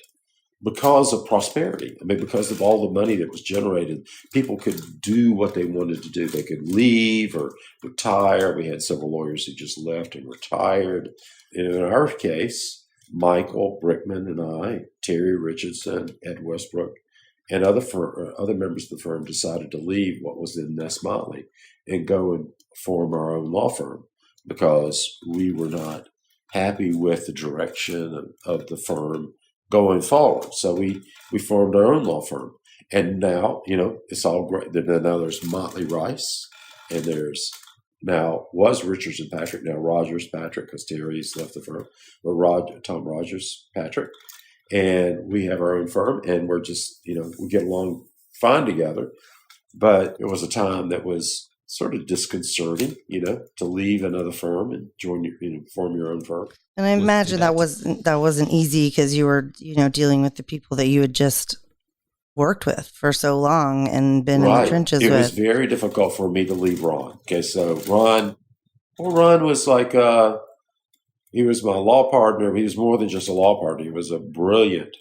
because of prosperity. I mean, because of all the money that was generated, people could do what they wanted to do. They could leave or retire. We had several lawyers who just left and retired. And in our case, Michael Brickman and I, Terry Richardson, Ed Westbrook, and other members of the firm decided to leave what was in Ness Motley and go and form our own law firm, because we were not happy with the direction of the firm going forward. So we formed our own law firm. And now, it's all great. Now there's Motley Rice, and there's now was Richards and Patrick, now Rogers Patrick, because Terry's left the firm, but Tom Rogers Patrick. And we have our own firm, and we're just, we get along fine together. But it was a time that was sort of disconcerting, to leave another firm and form your own firm. And I imagine that wasn't easy, because you were, dealing with the people that you had just worked with for so long and been in the trenches with. It was very difficult for me to leave Ron. Okay, so Ron was like, he was my law partner. He was more than just a law partner. He was a brilliant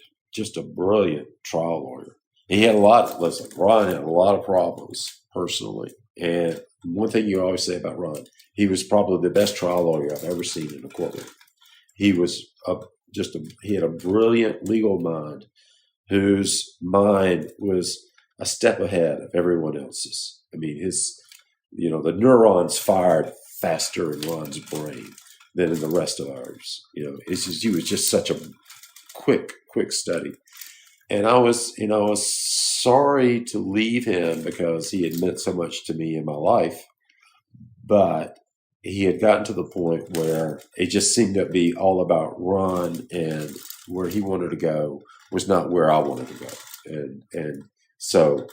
trial lawyer. He had Ron had a lot of problems personally. And one thing you always say about Ron, he was probably the best trial lawyer I've ever seen in a courtroom. He was he had a brilliant legal mind whose mind was a step ahead of everyone else's. I mean, the neurons fired faster in Ron's brain than in the rest of ours. He was just such a quick study. And I was sorry to leave him because he had meant so much to me in my life, but he had gotten to the point where it just seemed to be all about Ron, and where he wanted to go was not where I wanted to go. And so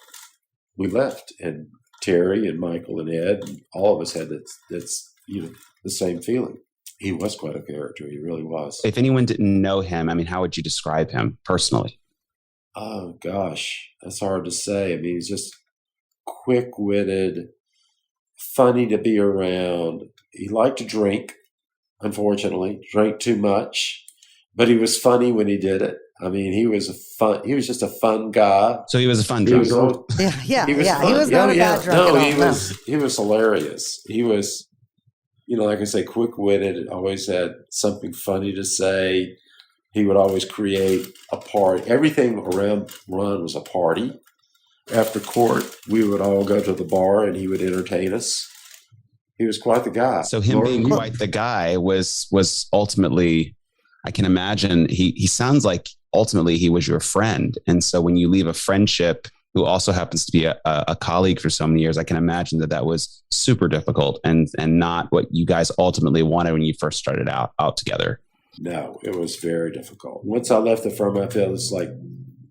we left, and Terry and Michael and Ed, and all of us had that's the same feeling. He was quite a character. He really was. If anyone didn't know him, how would you describe him personally? Oh, gosh, that's hard to say. I mean, he's just quick-witted, funny to be around. He liked to drink, unfortunately, drank too much, but he was funny when he did it. I mean, he was just a fun guy. So he was a fun drunk. He was not a bad drunk at all. He was hilarious. He was, like I say, quick-witted, always had something funny to say. He would always create a party. Everything around Ron was a party. After court, we would all go to the bar and he would entertain us. He was quite the guy. So him being quite the guy was ultimately, I can imagine, he sounds like ultimately he was your friend. And so when you leave a friendship who also happens to be a colleague for so many years, I can imagine that was super difficult and not what you guys ultimately wanted when you first started out together. No, it was very difficult. Once I left the firm, I felt it's like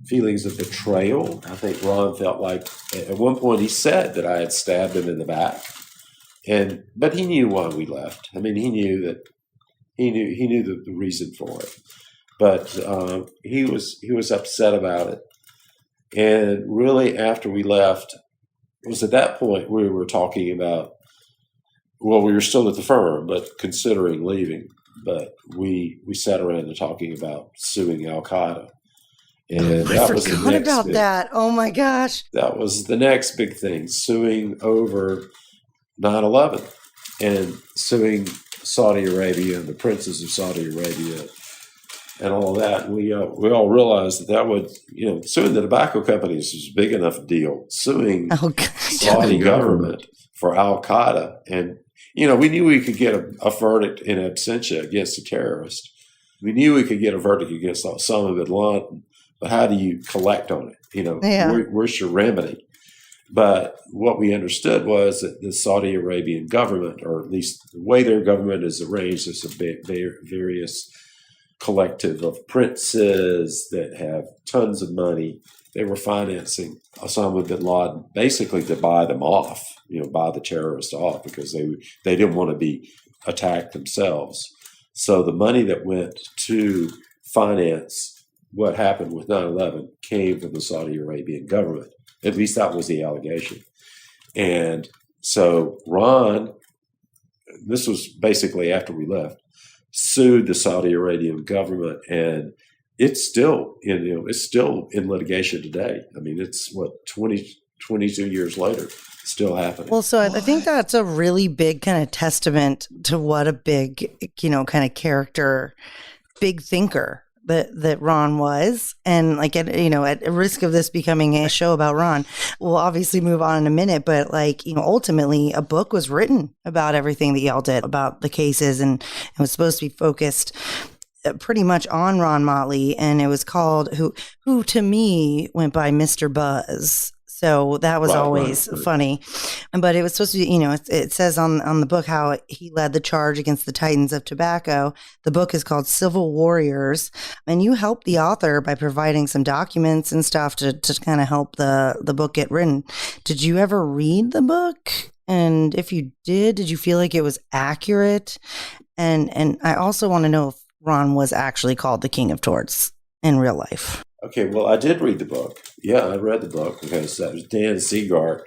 feelings of betrayal. I think Ron felt like at one point he said that I had stabbed him in the back, but he knew why we left. I mean, he knew the reason for it, but he was upset about it. And really, after we left, it was at that point we were talking about. Well, we were still at the firm, but considering leaving. But we sat around and talking about suing Al-Qaeda. And I forgot about that. Oh, my gosh. That was the next big thing, suing over 9/11 and suing Saudi Arabia and the princes of Saudi Arabia and all that. We all realized that would, suing the tobacco companies was a big enough deal. Suing Saudi government for Al-Qaeda, and we knew we could get a verdict in absentia against a terrorist. We knew we could get a verdict against Osama bin Laden, but how do you collect on it? Where's your remedy? But what we understood was that the Saudi Arabian government, or at least the way their government is arranged, is various collective of princes that have tons of money. They were financing Osama bin Laden basically to buy them off, buy the terrorists off, because they didn't want to be attacked themselves. So the money that went to finance what happened with 9/11 came from the Saudi Arabian government. At least that was the allegation. And so Ron, this was basically after we left, sued the Saudi Arabian government, and it's still in litigation today. I mean, it's 22 years later, still happening. Well, so I think that's a really big kind of testament to what a big, kind of character, big thinker that Ron was. And at risk of this becoming a show about Ron, we'll obviously move on in a minute, but ultimately a book was written about everything that y'all did, about the cases, and it was supposed to be focused pretty much on Ron Motley, and it was called who to me went by Mr. Buzz. So that was always funny. But it was supposed to be, it says on the book how he led the charge against the titans of tobacco. The book is called Civil Warriors, and you helped the author by providing some documents and stuff to kind of help the book get written. Did you ever read the book? And if you did you feel like it was accurate? And I also want to know if Ron was actually called the King of Torts in real life. Okay, well, I did read the book. Yeah, I read the book because that was Dan Zegart.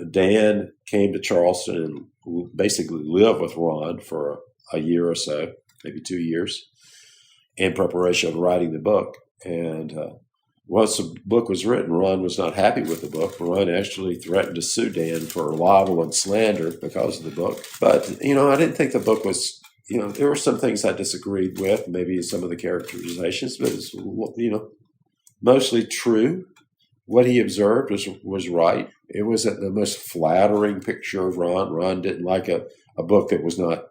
Dan came to Charleston and basically lived with Ron for a year or so, maybe 2 years, in preparation of writing the book. And once the book was written, Ron was not happy with the book. Ron actually threatened to sue Dan for libel and slander because of the book. But, I didn't think the book was, there were some things I disagreed with, maybe some of the characterizations, but it's, mostly true. What he observed was right. It wasn't the most flattering picture of Ron. Ron didn't like a book that was not,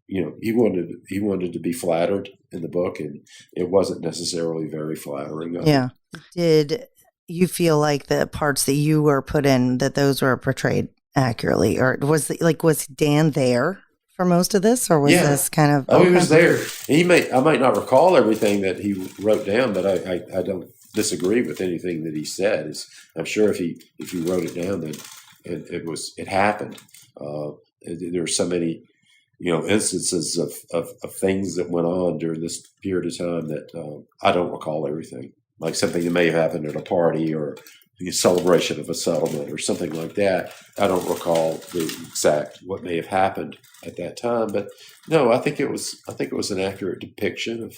he wanted to be flattered in the book, and it wasn't necessarily very flattering. Yeah. Did you feel like the parts that you were put in, that those were portrayed accurately, or was Dan there for most of this, or was this kind of? Oh, he was there. I might not recall everything that he wrote down, but I don't disagree with anything that he said. I'm sure if he wrote it down, then it happened. There were so many instances of things that went on during this period of time that I don't recall everything. Like something that may have happened at a party or the celebration of a settlement or something like that. I don't recall the exact what may have happened at that time, but no, I think it was an accurate depiction of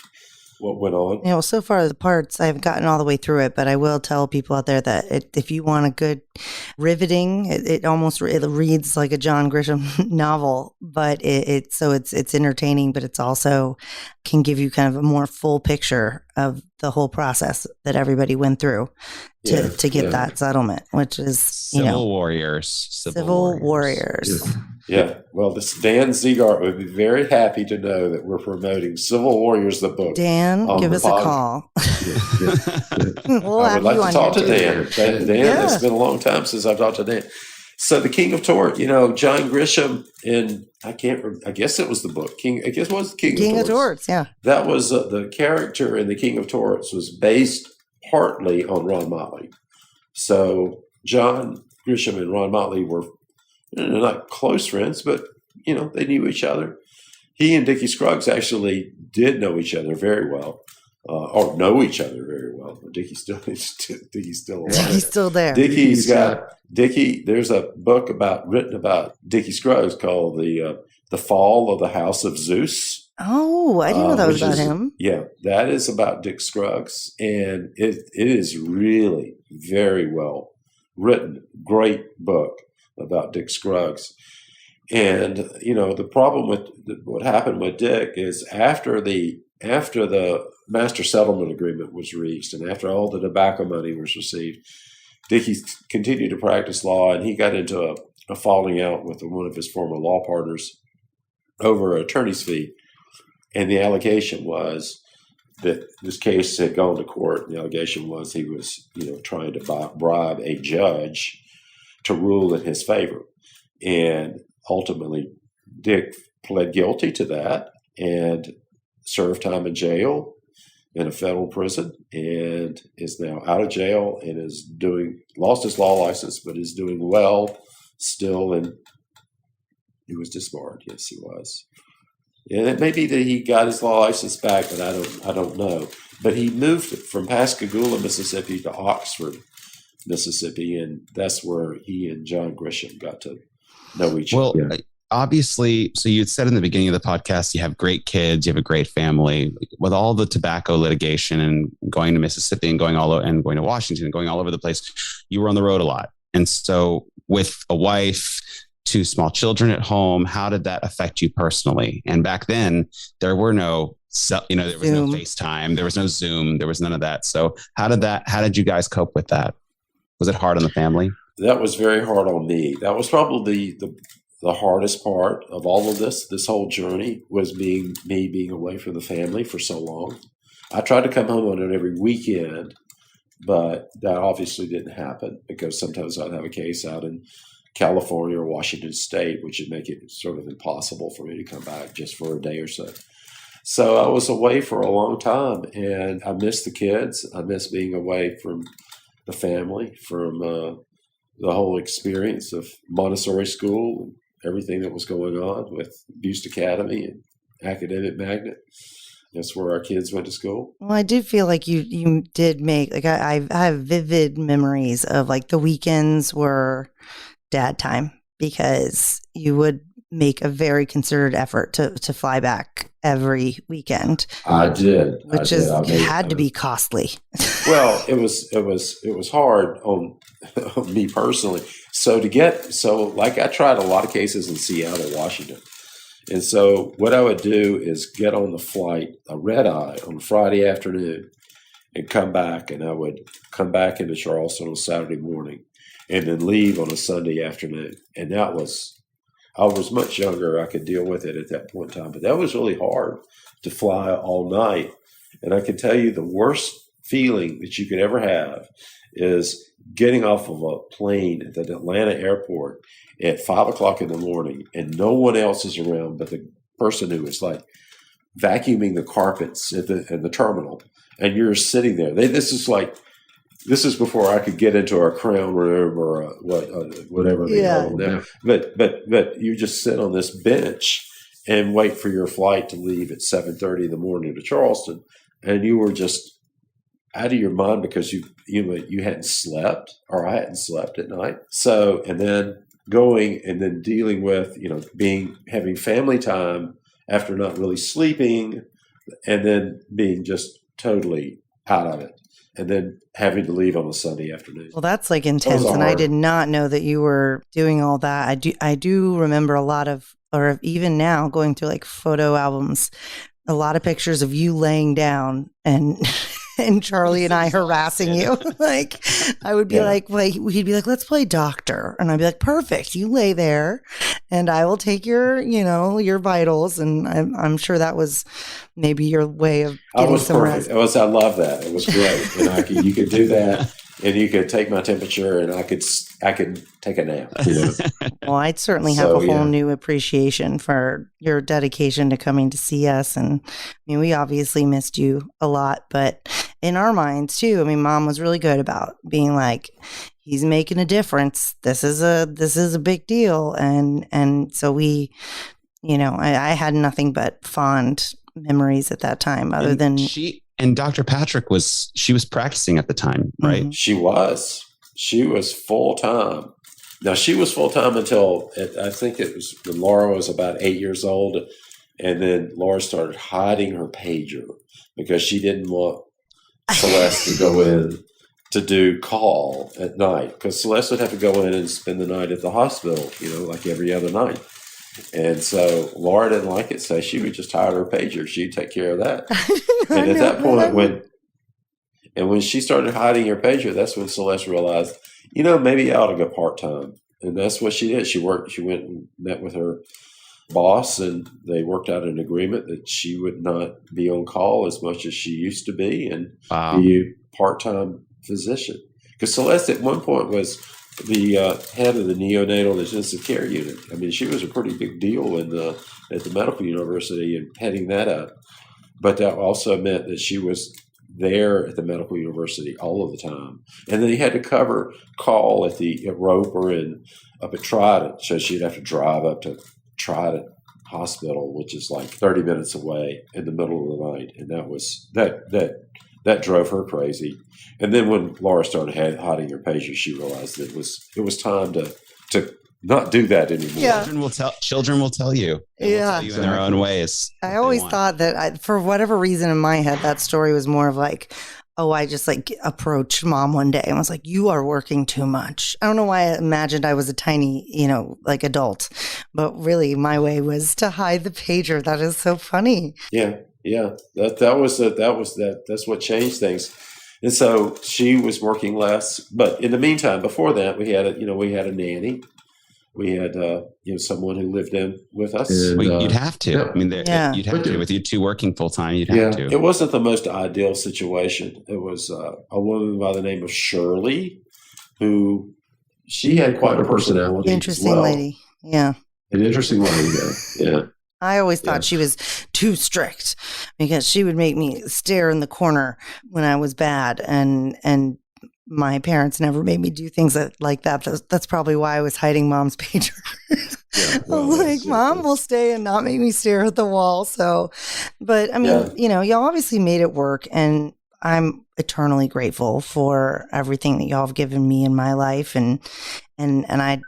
what went on. So far the parts, I haven't gotten all the way through it, but I will tell people out there that if you want a good riveting, it reads like a John Grisham novel, but it's entertaining, but it's also can give you kind of a more full picture of the whole process that everybody went through to get that settlement, which is Civil warriors. Yeah. Well, this Dan Zegart would be very happy to know that we're promoting Civil Warriors, the book. Dan, give us a call. We'll I would like to talk to Dan. It's been a long time since I've talked to Dan. So the King of Torts, John Grisham I guess it was the book. I guess it was the King of Torts. Yeah. That was the character in the King of Torts was based partly on Ron Motley. So John Grisham and Ron Motley were not close friends, but they knew each other. He and Dickie Scruggs actually did know each other very well, or know each other very well. Dickie's still alive. He's still there. There's a book written about Dickie Scruggs called the Fall of the House of Zeus. Oh, I didn't know that was about him. Yeah, that is about Dick Scruggs, and it is really very well written. Great book about Dick Scruggs. And, the problem with what happened with Dick is after the master settlement agreement was reached and after all the tobacco money was received, Dickie continued to practice law, and he got into a falling out with one of his former law partners over an attorney's fee. And the allegation was that this case had gone to court. The allegation was he was, trying to bribe a judge to rule in his favor. And ultimately, Dick pled guilty to that and served time in jail in a federal prison, and is now out of jail and lost his law license, but is doing well still. And he was disbarred. Yes, he was. And it may be that he got his law license back, but I don't know. But he moved from Pascagoula, Mississippi to Oxford, Mississippi, and that's where he and John Grisham got to know each other. Well, obviously, so you had said in the beginning of the podcast, you have great kids, you have a great family. With all the tobacco litigation and going to Mississippi and going to Washington and going all over the place, you were on the road a lot. And so with a wife, 2 small children at home, how did that affect you personally? And back then, there were no, there was no FaceTime, there was no Zoom, there was none of that. So how did you guys cope with that? Was it hard on the family? That was very hard on me. That was probably the hardest part of all of this whole journey, was being away from the family for so long. I tried to come home on it every weekend, but that obviously didn't happen because sometimes I'd have a case out in California or Washington State, which would make it sort of impossible for me to come back just for a day or so. So I was away for a long time, and I missed the kids. I missed being away from the family, from the whole experience of Montessori school and everything that was going on with Buste Academy and Academic Magnet. That's where our kids went to school. Well, I do feel like you did make, like, I have vivid memories of, like, the weekends were dad time, because you would make a very concerted effort to fly back every weekend. I did, which had to be costly. Well, it was hard on me personally. So I tried a lot of cases in Seattle, Washington. And so what I would do is get on the flight, a red eye on Friday afternoon, and come back. And I would come back into Charleston on Saturday morning and then leave on a Sunday afternoon. And I was much younger. I could deal with it at that point in time. But that was really hard to fly all night. And I can tell you the worst feeling that you could ever have is getting off of a plane at the Atlanta airport at 5 o'clock in the morning and no one else is around but the person who is like vacuuming the carpets at the terminal. And you're sitting there. This is before I could get into our crown room or whatever they call them now. But you just sit on this bench and wait for your flight to leave at 7:30 in the morning to Charleston, and you were just out of your mind because you hadn't slept, or I hadn't slept at night. So, and then going and then dealing with having family time after not really sleeping, and then being just totally out of it. And then having to leave on a Sunday afternoon. Well, that's like intense. And I did not know that you were doing all that. I do remember a lot of, or even now going through like photo albums, a lot of pictures of you laying down and Charlie and I harassing you. Like I would be like, wait, he'd be like, let's play doctor. And I'd be like, perfect. You lay there and I will take your vitals. And I'm sure that was maybe your way of getting some rest. I love that. It was great. And you could do that and you could take my temperature and I could take a nap. Well, I'd certainly have a whole new appreciation for your dedication to coming to see us. And I mean, we obviously missed you a lot, but in our minds too, I mean, Mom was really good about being like, he's making a difference. This is a big deal. And so we, I had nothing but fond memories at that time other than and Dr. Patrick was practicing at the time, right? Mm-hmm. She was full time. Now she was full time until I think it was when Laura was about 8 years old. And then Laura started hiding her pager because she didn't want Celeste to go in to do call at night, because Celeste would have to go in and spend the night at the hospital, like every other night. And so Laura didn't like it, so she would just hide her pager. She'd take care of that. And at that point, when she started hiding her pager, that's when Celeste realized, maybe I ought to go part-time. And that's what she did. She went and met with her boss, and they worked out an agreement that she would not be on call as much as she used to be and be a part-time physician. Because Celeste at one point was the head of the neonatal intensive care unit. I mean, she was a pretty big deal at the medical university and heading that up. But that also meant that she was there at the medical university all of the time. And then he had to cover call at Roper and up at Trident. So she'd have to drive up to Trident Hospital, which is like 30 minutes away in the middle of the night. And that drove her crazy. And then when Laura started hiding her pager, she realized that it was time to not do that anymore. Yeah. Children will tell you. They will tell you in their own ways. I always thought that for whatever reason in my head, that story was more of like, oh, I just like approached Mom one day and was like, you are working too much. I don't know why I imagined I was a tiny, like adult, but really my way was to hide the pager. That is so funny. Yeah. Yeah. That's what changed things. And so she was working less, but in the meantime, before that, we had a nanny. We had someone who lived in with us. And, you'd have to. Yeah. I mean, you'd have to. With you two working full time, you'd have to. It wasn't the most ideal situation. It was a woman by the name of Shirley, who she had quite a personality. Interesting lady. Yeah. An interesting lady. Yeah. I always thought she was too strict because she would make me stare in the corner when I was bad, and my parents never made me do things like that. That's probably why I was hiding Mom's pager. Mom will stay and not make me stare at the wall. So, but I mean, y'all obviously made it work, and I'm eternally grateful for everything that y'all have given me in my life, and I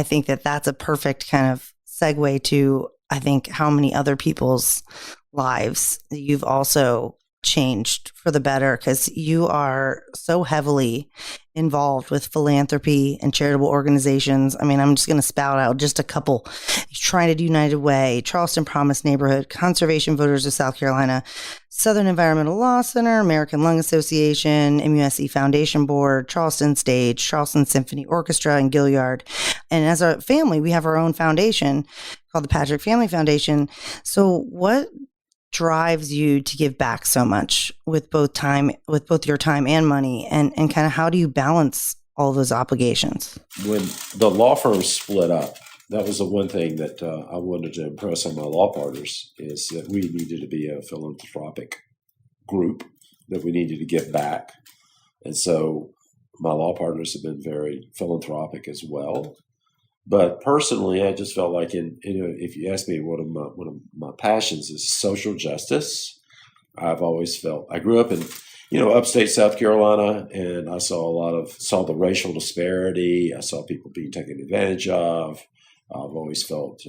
think that that's a perfect kind of segue to, I think, how many other people's lives you've also changed for the better, because you are so heavily involved with philanthropy and charitable organizations. I mean, I'm just going to spout out just a couple. Trinidad United Way, Charleston Promise Neighborhood, Conservation Voters of South Carolina, Southern Environmental Law Center, American Lung Association, MUSC Foundation Board, Charleston Stage, Charleston Symphony Orchestra, and Gilliard. And as a family, we have our own foundation called the Patrick Family Foundation. So what drives you to give back so much with both your time and money, and kind of how do you balance all those obligations? When the law firm split up, that was the one thing that I wanted to impress on my law partners, is that we needed to be a philanthropic group, that we needed to give back. And so my law partners have been very philanthropic as well. But personally, I just felt like, if you ask me one of my passions is social justice. I've always felt, I grew up in, upstate South Carolina, and I saw the racial disparity. I saw people being taken advantage of. I've always felt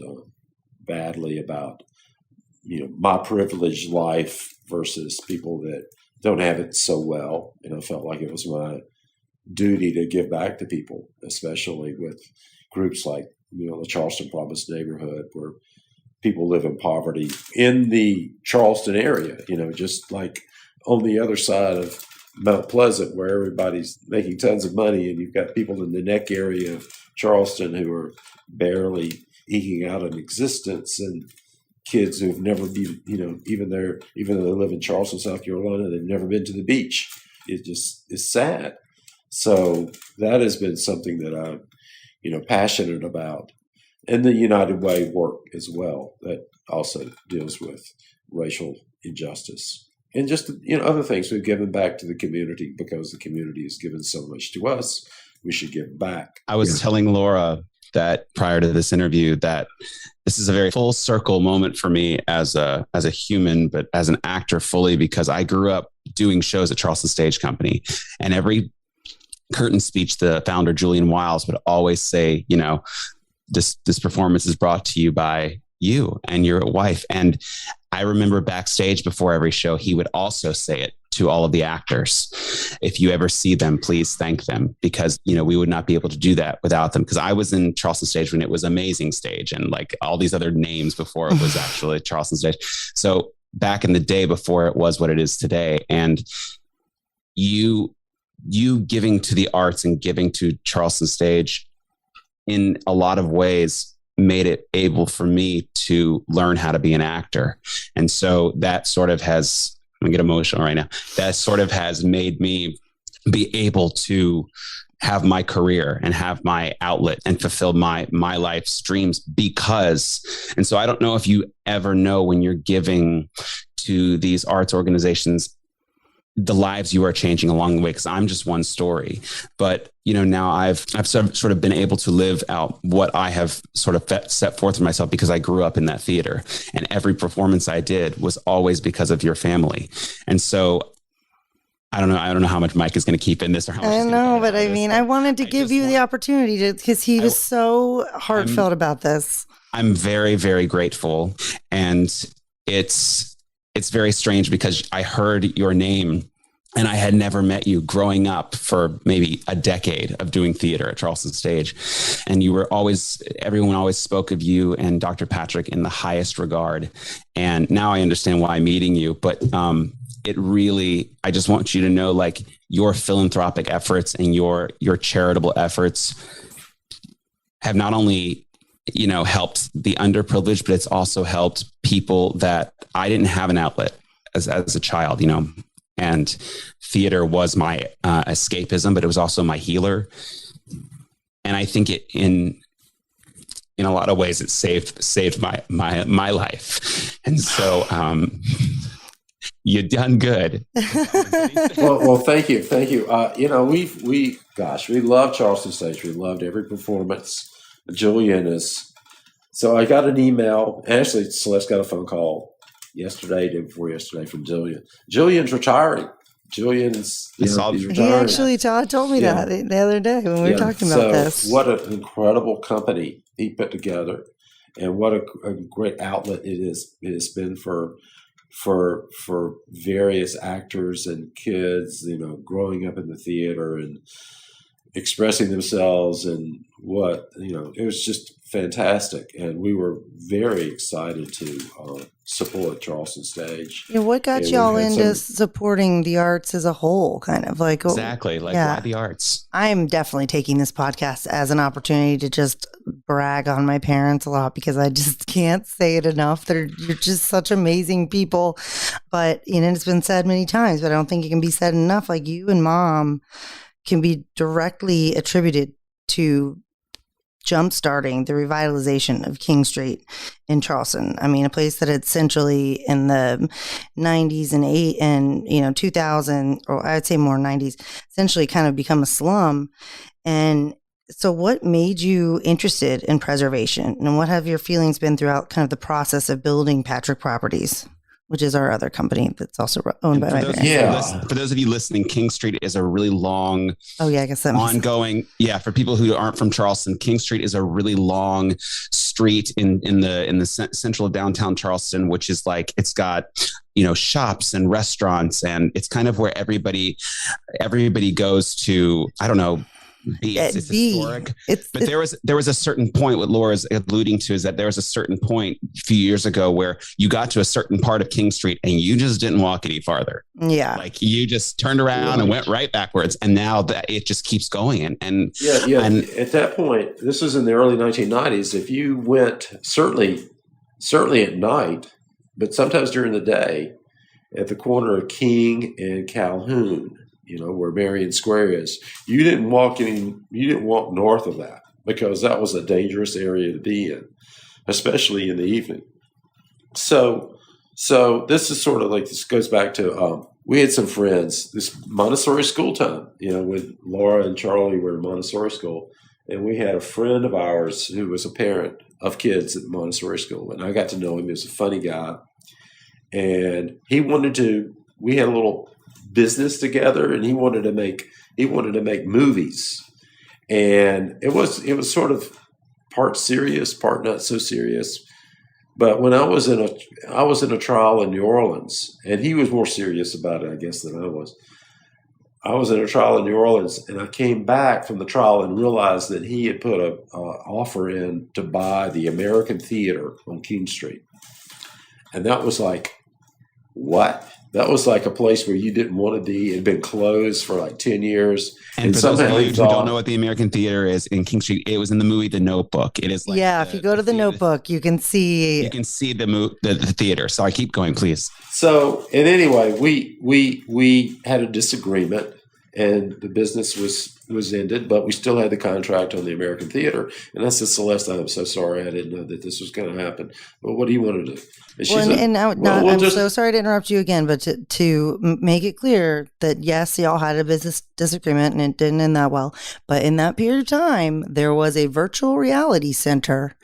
badly about, my privileged life versus people that don't have it so well. And I felt like it was my duty to give back to people, especially with groups like, the Charleston Promise neighborhood, where people live in poverty in the Charleston area, just like on the other side of Mount Pleasant, where everybody's making tons of money, and you've got people in the neck area of Charleston who are barely eking out an existence, and kids who've never been, even though they live in Charleston, South Carolina, they've never been to the beach. It just is sad. So that has been something that I'm, passionate about. And the United Way work as well, that also deals with racial injustice. And just, other things we've given back to the community, because the community has given so much to us. We should give back. I was telling Laura that prior to this interview that this is a very full circle moment for me as a human, but as an actor fully, because I grew up doing shows at Charleston Stage Company, and every curtain speech, the founder, Julian Wiles, would always say, this performance is brought to you by you and your wife. And I remember backstage before every show, he would also say it to all of the actors. If you ever see them, please thank them, because, we would not be able to do that without them. Because I was in Charleston Stage when it was Amazing Stage and like all these other names before it was actually Charleston Stage. So back in the day before it was what it is today. And you giving to the arts and giving to Charleston Stage in a lot of ways made it able for me to learn how to be an actor. And so that sort of has, I'm gonna get emotional right now. That sort of has made me be able to have my career and have my outlet and fulfill my life's dreams because, and so I don't know if you ever know when you're giving to these arts organizations, the lives you are changing along the way, because I'm just one story. But, now I've sort of been able to live out what I have sort of set forth for myself, because I grew up in that theater, and every performance I did was always because of your family. And so I don't know how much Mike is going to keep in this or how much. I know, but I mean, I wanted to give you the opportunity to, because he was so heartfelt about this. I'm very, very grateful. And it's very strange because I heard your name and I had never met you growing up for maybe a decade of doing theater at Charleston Stage. And everyone always spoke of you and Dr. Patrick in the highest regard. And now I understand why I'm meeting you, but I just want you to know, like, your philanthropic efforts and your charitable efforts have not only helped the underprivileged, but it's also helped people that I didn't have an outlet as a child, and theater was my escapism, but it was also my healer. And I think in a lot of ways it saved my life. And so, you done good. Well, thank you. We love Charleston Stage. We loved every performance. Julian is. So I got an email. Actually, Celeste got a phone call day before yesterday from Julian. Julian's retiring. Julian's he's retiring. He actually, Todd told me that the other day when we were talking about this. What an incredible company he put together. what a great outlet it has been for various actors and kids, growing up in the theater and expressing themselves, and it was just fantastic. And we were very excited to support Charleston Stage. What got y'all into supporting the arts as a whole, kind of like? Exactly. Why the arts? I'm definitely taking this podcast as an opportunity to just brag on my parents a lot, because I just can't say it enough. You're just such amazing people. But, it's been said many times, but I don't think it can be said enough. Like, you and Mom can be directly attributed to jumpstarting the revitalization of King Street in Charleston. I mean, a place that had essentially in the 90s and 2000, or I'd say more 90s, essentially kind of become a slum. And so what made you interested in preservation, and what have your feelings been throughout kind of the process of building Patrick Properties, which is our other company that's also owned by my parents? For those of you listening, King Street is a really long, I guess that ongoing. Yeah, for people who aren't from Charleston, King Street is a really long street in the central of downtown Charleston, which is like, it's got shops and restaurants, and it's kind of where everybody goes to. I don't know. It's historic. But there was a certain point, what Laura's alluding to is that there was a certain point a few years ago where you got to a certain part of King Street and you just didn't walk any farther. Yeah. Like, you just turned around and went right backwards. And now that it just keeps going. And at that point, this was in the early 1990s. If you went certainly at night, but sometimes during the day, at the corner of King and Calhoun, where Marion Square is, you didn't walk north of that, because that was a dangerous area to be in, especially in the evening. So this is sort of like, this goes back to, we had some friends, this Montessori school time, when Laura and Charlie were in Montessori school, and we had a friend of ours who was a parent of kids at Montessori school, and I got to know him. He was a funny guy, and we had a little business together, and he wanted to make movies, and it was sort of part serious, part not so serious. But when I was in a trial in New Orleans, and he was more serious about it, I guess, than I was. I was in a trial in New Orleans, and I came back from the trial and realized that he had put an offer in to buy the American Theater on King Street, and that was like, what? That was like a place where you didn't want to be. It had been closed for like 10 years. And for those of you who don't know what the American Theater is in King Street, it was in the movie The Notebook. It is like, if you go to The Notebook, you can see the theater. So I keep going, please. So, and anyway, we had a disagreement, and the business was ended, but we still had the contract on the American Theater. And I said, Celeste, I'm so sorry. I didn't know that this was going to happen. But what do you want to do? And I'm so sorry to interrupt you again, but to make it clear that, yes, y'all had a business disagreement and it didn't end that well. But in that period of time, there was a virtual reality center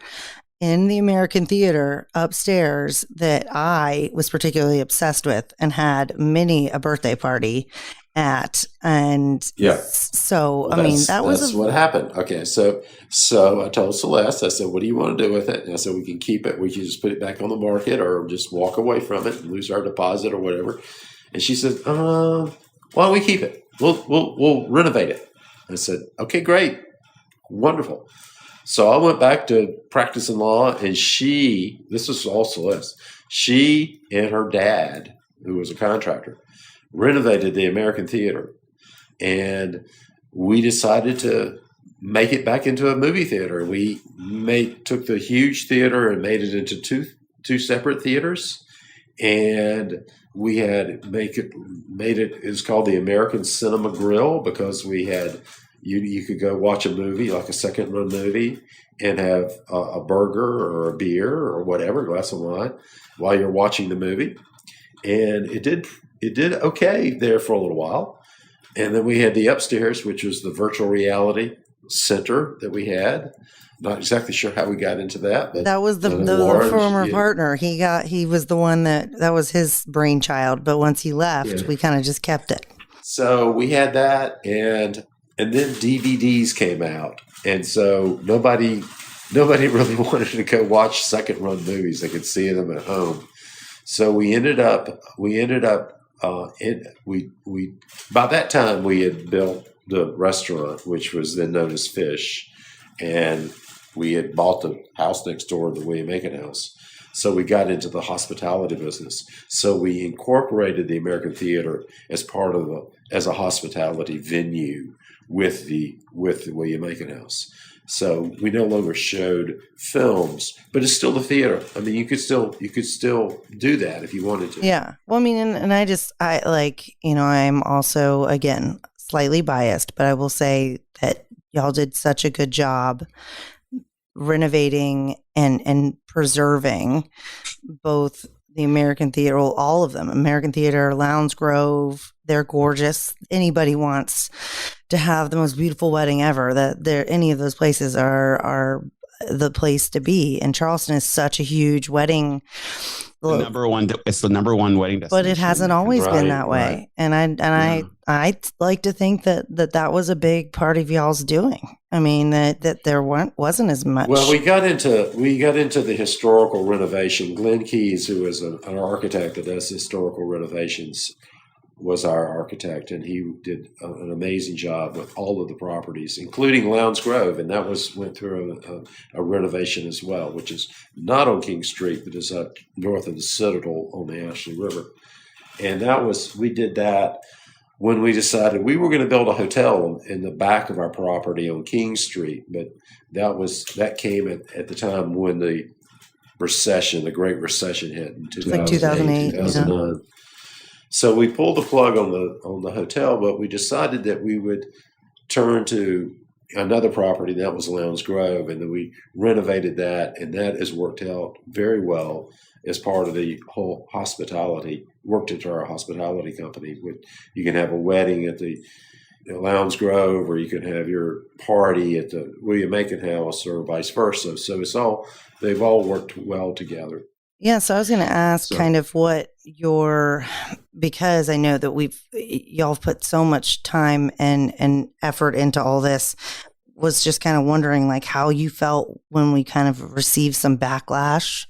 in the American Theater upstairs that I was particularly obsessed with and had many a birthday party at. And so, that's what happened. Okay. So I told Celeste, I said, what do you want to do with it? And I said, we can keep it. We can just put it back on the market, or just walk away from it and lose our deposit or whatever. And she said, why don't we keep it? We'll renovate it. I said, okay, great. Wonderful. So I went back to practicing law, and this was all Celeste, she and her dad, who was a contractor, renovated the American Theater, and we decided to make it back into a movie theater. We took the huge theater and made it into two separate theaters, and we had made it's called the American Cinema Grill, because we had you could go watch a movie, like a second run movie, and have a burger or a beer or whatever, a glass of wine, while you're watching the movie. And it did okay there for a little while. And then we had the upstairs, which was the virtual reality center that we had. Not exactly sure how we got into that, but that was the former partner. He was the one that was his brainchild. But once he left, we kind of just kept it. So we had that, and then DVDs came out, and so nobody nobody really wanted to go watch second run movies. They could see them at home. So we ended up by that time we had built the restaurant, which was then known as Fish, and we had bought the house next door, the William Aiken House. So we got into the hospitality business. So we incorporated the American Theater as as a hospitality venue with the William Aiken House. So we no longer showed films, but it's still the theater. I mean, you could still do that if you wanted to. Yeah. Well, I mean, and I like, I'm also, again, slightly biased, but I will say that y'all did such a good job renovating and preserving both the American Theater, all of them, American Theater, Lowndes Grove. They're gorgeous. Anybody wants to have the most beautiful wedding ever, any of those places are the place to be. And Charleston is such a huge wedding. It's the number one wedding destination. But it hasn't always been that way. Right. I like to think that was a big part of y'all's doing. I mean, that there wasn't as much. Well, we got into the historical renovation. Glenn Keyes, who is an architect that does historical renovations, was our architect, and he did an amazing job with all of the properties, including Lowndes Grove, and that went through a renovation as well, which is not on King Street, but is up north of the Citadel on the Ashley River. And we did that when we decided we were going to build a hotel in the back of our property on King Street, but that came at the time when the Great Recession hit in 2008, 2009. So we pulled the plug on the hotel, but we decided that we would turn to another property, that was Lowndes Grove, and then we renovated that, and that has worked out very well as part of the whole hospitality, worked into our hospitality company. You can have a wedding at the Lowndes Grove, or you can have your party at the William Aiken House, or vice versa. So they've all worked well together. Yeah, so I was going to ask kind of what because I know that y'all put so much time and effort into all this, was just kind of wondering like how you felt when we kind of received some backlash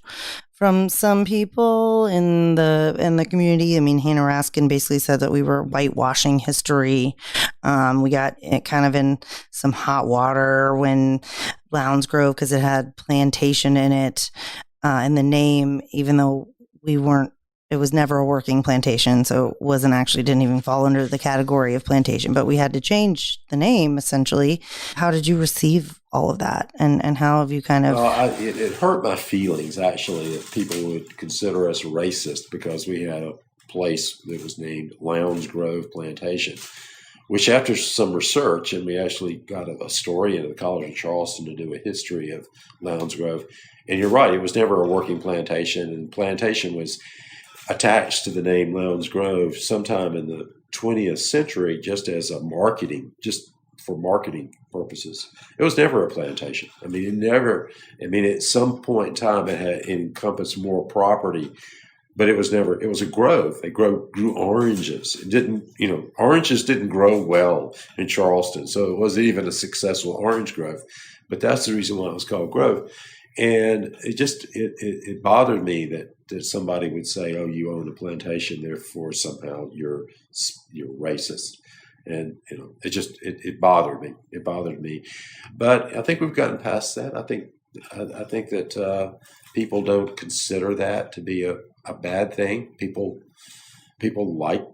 from some people in the community. I mean, Hannah Raskin basically said that we were whitewashing history. We got kind of in some hot water when Lowndes Grove, because it had plantation in it. In the name, even though it was never a working plantation, so it didn't even fall under the category of plantation, but we had to change the name essentially. How did you receive all of that? And how have you kind of... It hurt my feelings, actually, that people would consider us racist because we had a place that was named Lowndes Grove Plantation, which after some research, and we actually got a historian at the College of Charleston to do a history of Lowndes Grove. And you're right, it was never a working plantation, and plantation was attached to the name Lowndes Grove sometime in the 20th century just for marketing purposes. It was never a plantation. I mean, at some point in time it had encompassed more property, but it was a grove. They grew oranges. Oranges didn't grow well in Charleston, so it wasn't even a successful orange grove. But that's the reason why it was called Grove. And it bothered me that somebody would say, "Oh, you own a plantation, therefore somehow you're racist." And it bothered me. It bothered me. But I think we've gotten past that. I think that people don't consider that to be a bad thing. People like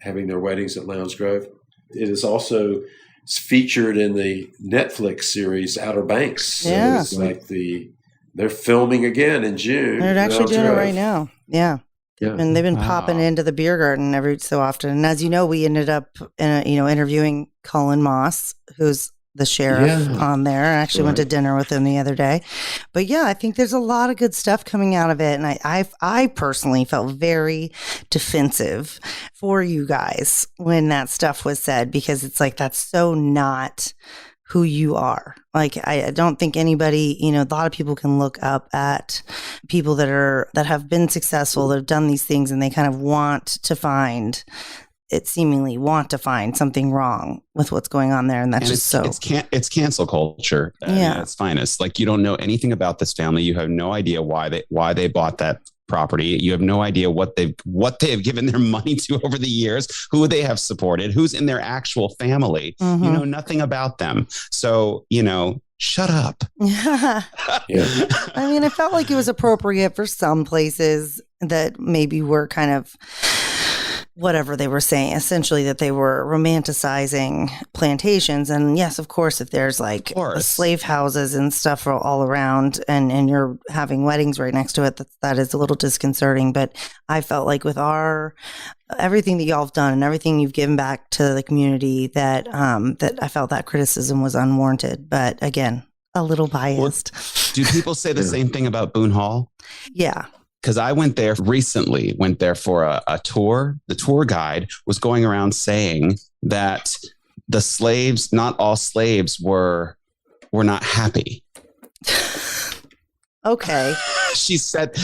having their weddings at Lowndes Grove. It is also featured in the Netflix series Outer Banks. Yeah. So it's like they're filming again in June. They're actually doing it right now. Yeah. Yeah. And they've been popping into the beer garden every so often. And as you know, we ended up, interviewing Cullen Moss, who's the sheriff on there. I actually went to dinner with him the other day. But yeah, I think there's a lot of good stuff coming out of it. And I personally felt very defensive for you guys when that stuff was said, because it's like, that's so not who you are. Like, I don't think anybody, a lot of people can look up at people that have been successful, that have done these things, and they kind of want to find it seemingly want to find something wrong with what's going on there. And that's just so... It's cancel culture at its finest. Like, you don't know anything about this family. You have no idea why they bought that property. You have no idea what they have given their money to over the years, who they have supported, who's in their actual family. Mm-hmm. You know nothing about them. So, shut up. Yeah. I mean, I felt like it was appropriate for some places that maybe were kind of whatever they were saying, essentially that they were romanticizing plantations. And yes, of course, if there's like slave houses and stuff all around and you're having weddings right next to it, that is a little disconcerting. But I felt like with everything that y'all have done and everything you've given back to the community, that I felt that criticism was unwarranted. But again, a little biased. Well, do people say the same thing about Boone Hall? Yeah. Because I went there for a tour. The tour guide was going around saying that the slaves, not all slaves were not happy. Okay. She said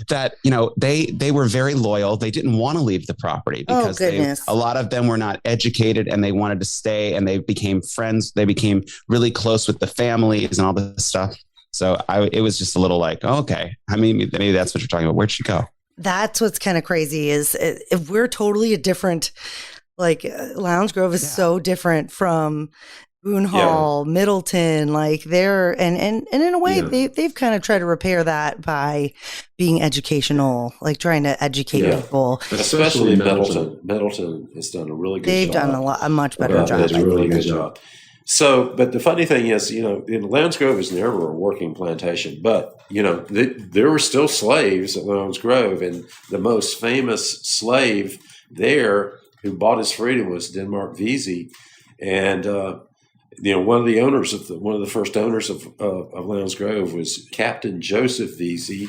that, they were very loyal. They didn't want to leave the property because a lot of them were not educated and they wanted to stay, and they became friends. They became really close with the families and all this stuff. So it was just a little like, oh, okay. I mean, maybe that's what you're talking about. Where'd she go? That's what's kind of crazy is if we're totally a different, like Lounge Grove is so different from Boone Hall, Middleton, like they're, and in a way they've kind of tried to repair that by being educational, like trying to educate people. Especially Middleton. Middleton has done a really good job. They've done a much better job. A really good job. So, but the funny thing is, in Lowndes Grove is never a working plantation, but, there were still slaves at Lowndes Grove, and the most famous slave there who bought his freedom was Denmark Vesey. And, one of the first owners of Lowndes Grove was Captain Joseph Vesey,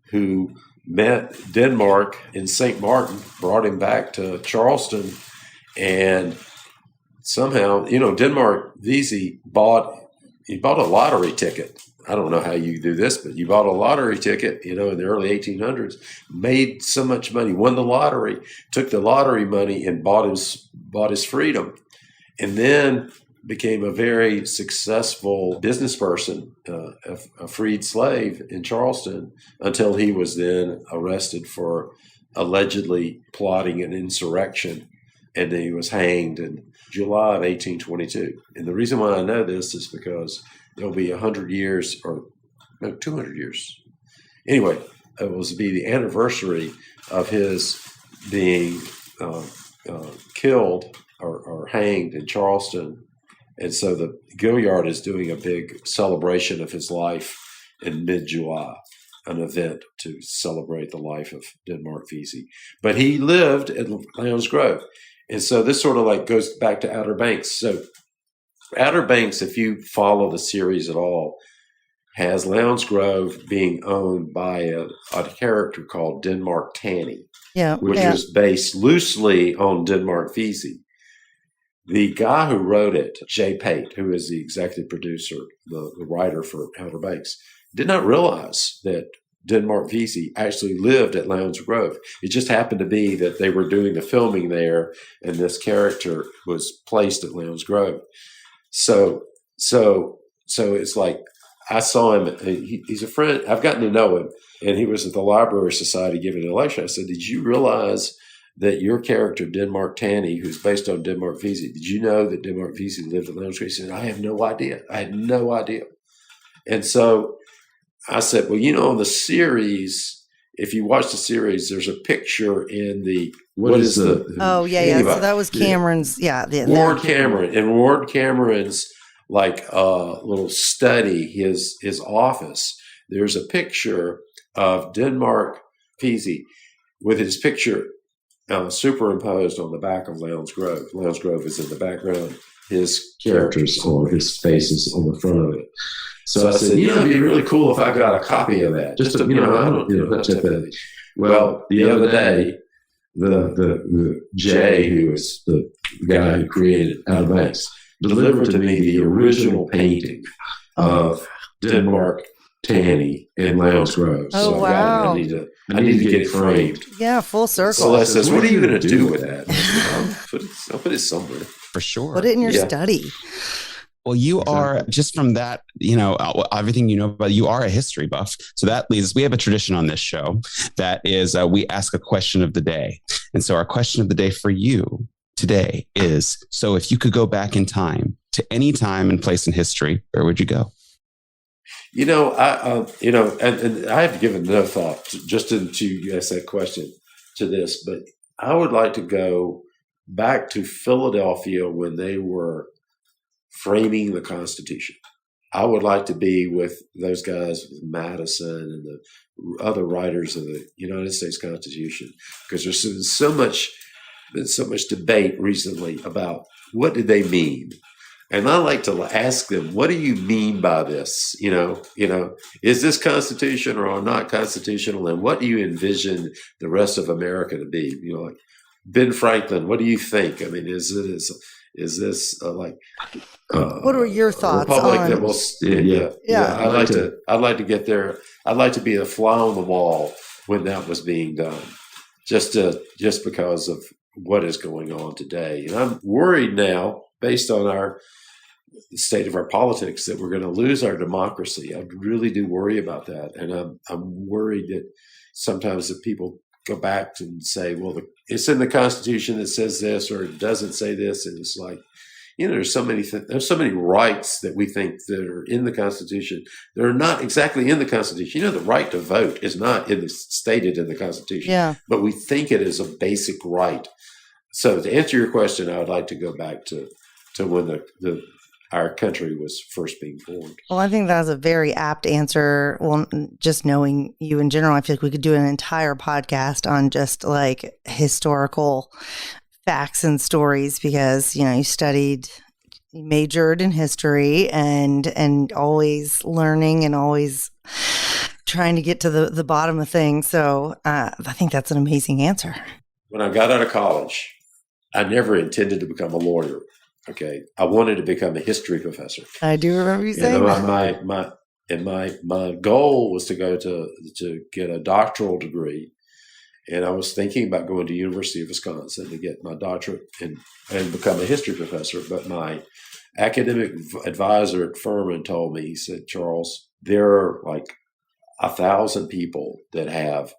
who met Denmark in St. Martin, brought him back to Charleston, and somehow, Denmark Vesey bought a lottery ticket. I don't know how you do this, but you bought a lottery ticket, in the early 1800s, made so much money, won the lottery, took the lottery money and bought his freedom, and then became a very successful business person, a freed slave in Charleston, until he was then arrested for allegedly plotting an insurrection. And then he was hanged in July of 1822. And the reason why I know this is because there'll be 100 years, or no, 200 years. Anyway, it will be the anniversary of his being killed or hanged in Charleston. And so the Gilliard is doing a big celebration of his life in mid-July, an event to celebrate the life of Denmark Vesey. But he lived at Lowndes Grove. And so this sort of like goes back to Outer Banks. So Outer Banks, if you follow the series at all, has Lowndes Grove being owned by a character called Denmark Taney, which was based loosely on Denmark Vesey. The guy who wrote it, Jay Pate, who is the executive producer, the writer for Outer Banks, did not realize that Denmark Vesey actually lived at Lowndes Grove. It just happened to be that they were doing the filming there, and this character was placed at Lowndes Grove. So it's like I saw him. He's a friend. I've gotten to know him, and he was at the Library Society giving a lecture. I said, "Did you realize that your character, Denmark Taney, who's based on Denmark Vesey, did you know that Denmark Vesey lived at Lowndes Grove?" He said, "I have no idea. I had no idea." And so I said, well, on the series, if you watch the series, there's a picture in the, So that was Cameron's, Ward Cameron. In Ward Cameron's, little study, his office, there's a picture of Denmark Vesey with his picture superimposed on the back of Lowndes Grove. Lowndes Grove is in the background. His characters or his face is on the front of it. So I said, it'd be really cool if I got a copy of that. Just to, that type of thing. Well, the other day, the Jay, who is the guy who created Outer Banks, delivered to me the original painting of Denmark Tanny in Lowndes Grove. Oh, so wow. I need to get it framed. Yeah, full circle. Celeste says, "What are you going to do with that?" I'll put it somewhere. For sure. Put it in your study. Well, you are, just from that, everything you know about, you are a history buff. So that leads us, we have a tradition on this show that is we ask a question of the day. And so our question of the day for you today is, so if you could go back in time to any time and place in history, where would you go? And I have given no thought just into you asked that question to this, but I would like to go back to Philadelphia when they were framing the Constitution. I would like to be with those guys, Madison and the other writers of the United States Constitution, because there's been so much debate recently about what did they mean. And I like to ask them, what do you mean by this? Is this constitutional or not constitutional? And what do you envision the rest of America to be? Like Ben Franklin, what do you think? I mean, is this what are your thoughts republic on? That will, I'd like to get there. I'd like to be a fly on the wall when that was being done, just because of what is going on today. And I'm worried now, based on the state of our politics, that we're going to lose our democracy. I really do worry about that. And I'm worried that sometimes that people go back and say, well, it's in the Constitution that says this, or it doesn't say this. And it's like, there's so many rights that we think that are in the Constitution. They're not exactly in the Constitution. The right to vote is not stated in the Constitution, but we think it is a basic right. So to answer your question, I would like to go back to when our country was first being formed. Well, I think that was a very apt answer. Well, just knowing you in general, I feel like we could do an entire podcast on just like historical facts and stories, because, you majored in history and always learning and always trying to get to the bottom of things. So I think that's an amazing answer. When I got out of college, I never intended to become a lawyer. Okay, I wanted to become a history professor. I do remember you saying that. My goal was to go to get a doctoral degree, and I was thinking about going to University of Wisconsin to get my doctorate and become a history professor. But my academic advisor at Furman told me, he said, "Charles, there are like 1,000 people that have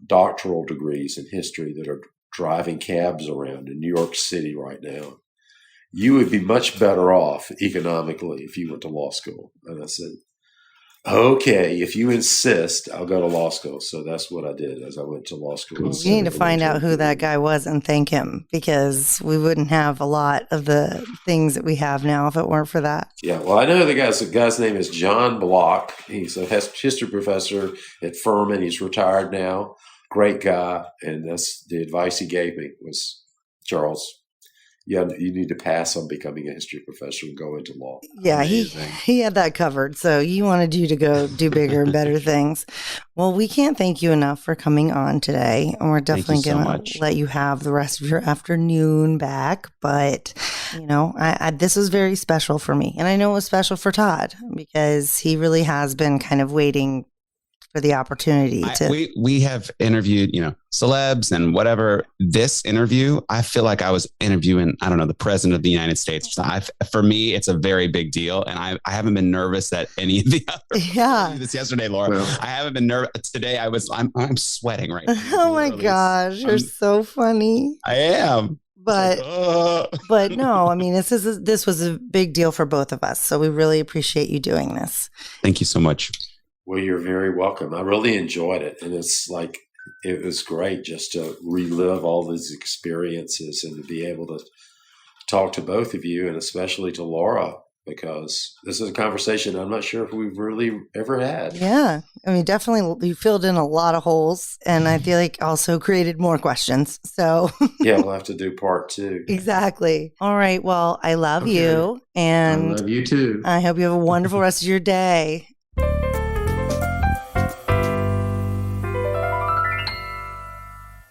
doctoral degrees in history that are driving cabs around in New York City right now. You would be much better off economically if you went to law school." And I said, "Okay, if you insist, I'll go to law school." So that's what I did as I went to law school. We need to find out who that guy was and thank him, because we wouldn't have a lot of the things that we have now if it weren't for that. Yeah, well, I know the guy's name is John Block. He's a history professor at Furman. He's retired now. Great guy. And that's the advice he gave me was, "Charles, you need to pass on becoming a history professor and go into law." Yeah, he had that covered. So you wanted you to go do bigger and better things. Well, we can't thank you enough for coming on today. And we're definitely going to let you have the rest of your afternoon back. But, this was very special for me. And I know it was special for Todd, because he really has been kind of waiting for the opportunity to. We have interviewed, celebs and whatever. This interview, I feel like I was interviewing, I don't know, the president of the United States. For me, it's a very big deal. And I haven't been nervous at any of the other. Yeah. This yesterday, Laura. Well, I haven't been nervous. Today, I'm sweating right now. Oh my gosh. You're so funny. I am. But no, I mean, this was a big deal for both of us. So we really appreciate you doing this. Thank you so much. Well, you're very welcome. I really enjoyed it. And it was great just to relive all these experiences and to be able to talk to both of you, and especially to Laura, because this is a conversation I'm not sure if we've really ever had. Yeah. I mean, definitely you filled in a lot of holes, and I feel like also created more questions. So yeah, we'll have to do part 2. Exactly. All right. Well, I love you. And I love you too. I hope you have a wonderful rest of your day.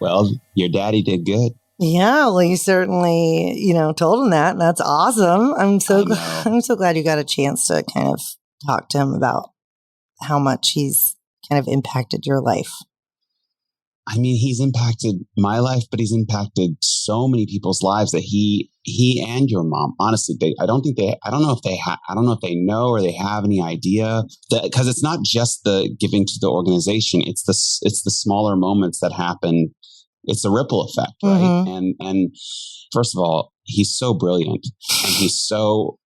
Well, your daddy did good. Yeah, well, you certainly, told him that. And that's awesome. I'm so glad you got a chance to kind of talk to him about how much he's kind of impacted your life? I mean, he's impacted my life, but he's impacted so many people's lives that he and your mom, honestly, I don't know if they know or they have any idea that, because it's not just the giving to the organization. It's the smaller moments that happen. It's a ripple effect, right? Mm-hmm. And first of all, he's so brilliant, and he's so,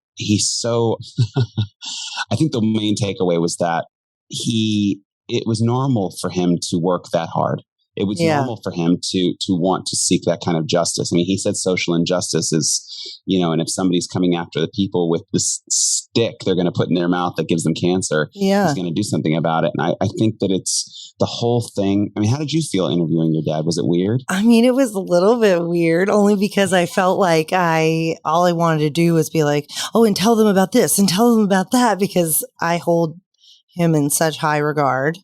I think the main takeaway was that it was normal for him to work that hard. It was normal for him to want to seek that kind of justice. I mean, he said social injustice is, and if somebody's coming after the people with this stick they're going to put in their mouth that gives them cancer, he's going to do something about it. And I think that it's the whole thing. I mean, how did you feel interviewing your dad? Was it weird? I mean, it was a little bit weird, only because I felt like all I wanted to do was be like, oh, and tell them about this and tell them about that, because I hold him in such high regard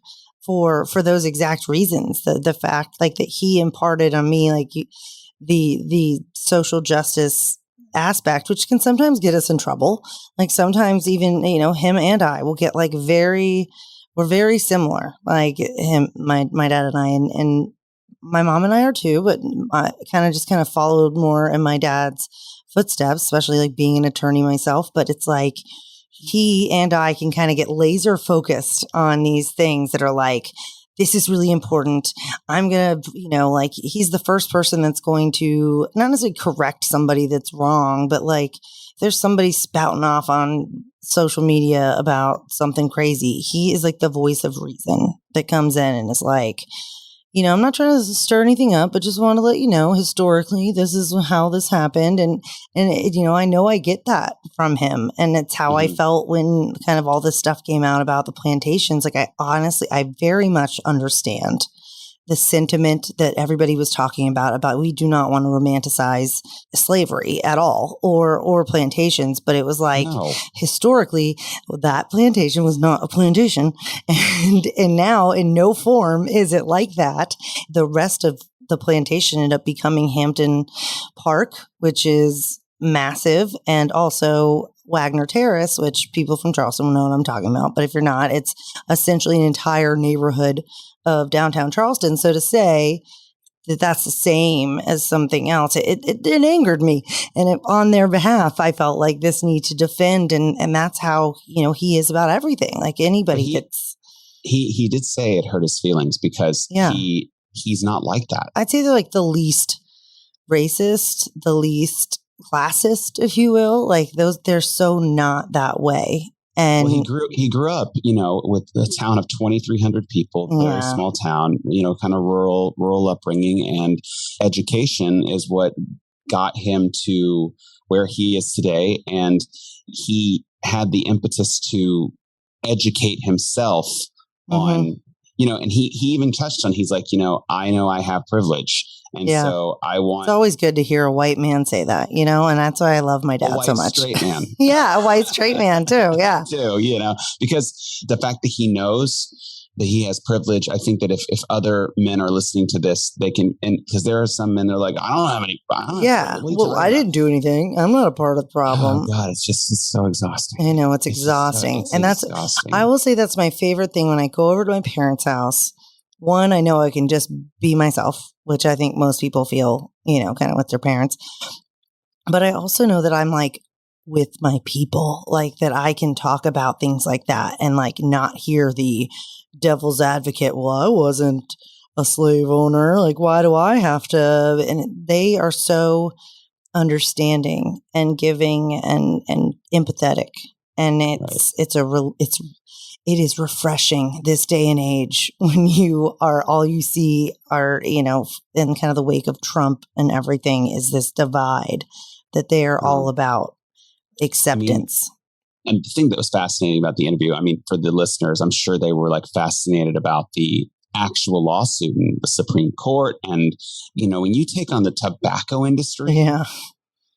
for those exact reasons. The fact like that he imparted on me, like the social justice aspect, which can sometimes get us in trouble. Like sometimes even, him and I will get like we're very similar. Like my dad and I, and my mom and I are too, but I kind of followed more in my dad's footsteps, especially like being an attorney myself. But it's like, he and I can kind of get laser focused on these things that are like, this is really important. I'm going to, like he's the first person that's going to not necessarily correct somebody that's wrong, but like there's somebody spouting off on social media about something crazy. He is like the voice of reason that comes in and is like, I'm not trying to stir anything up, but just want to let you know, historically, this is how this happened. And I know I get that from him. And it's how I felt when kind of all this stuff came out about the plantations. Like I very much understand the sentiment that everybody was talking about we do not want to romanticize slavery at all or plantations. But it was like, historically, that plantation was not a plantation. And now in no form is it like that. The rest of the plantation ended up becoming Hampton Park, which is massive, and also Wagner Terrace, which people from Charleston will know what I'm talking about. But if you're not, it's essentially an entire neighborhood of downtown Charleston. So to say that that's the same as something else, it angered me. And on their behalf, I felt like this need to defend. And that's how, he is about everything. Like anybody gets. He did say it hurt his feelings because he's not like that. I'd say they're like the least racist, the least classist, if you will. Like they're so not that way. And he grew up, with a town of 2,300 people, very small town, kind of rural upbringing, and education is what got him to where he is today. And he had the impetus to educate himself on, and he even touched on, he's like, I know I have privilege. And so it's always good to hear a white man say that, and that's why I love my dad so much. Straight man. A white straight man too. Yeah. Because the fact that he knows that he has privilege, I think that if other men are listening to this, they can, and because there are some men that are like, I don't have any. I didn't do anything. I'm not a part of the problem. Oh God, it's so exhausting. I know it's exhausting. Exhausting. I will say that's my favorite thing when I go over to my parents' house. One, I know I can just be myself, which I think most people feel, kind of with their parents. But I also know that I'm like with my people, like that I can talk about things like that and like not hear the devil's advocate. Well, I wasn't a slave owner. Like, why do I have to? And they are so understanding and giving and empathetic. And it is refreshing this day and age when all you see are, in kind of the wake of Trump and everything is this divide that they are all about acceptance. And the thing that was fascinating about the interview, for the listeners, I'm sure they were like fascinated about the actual lawsuit in the Supreme Court. And, when you take on the tobacco industry. Yeah.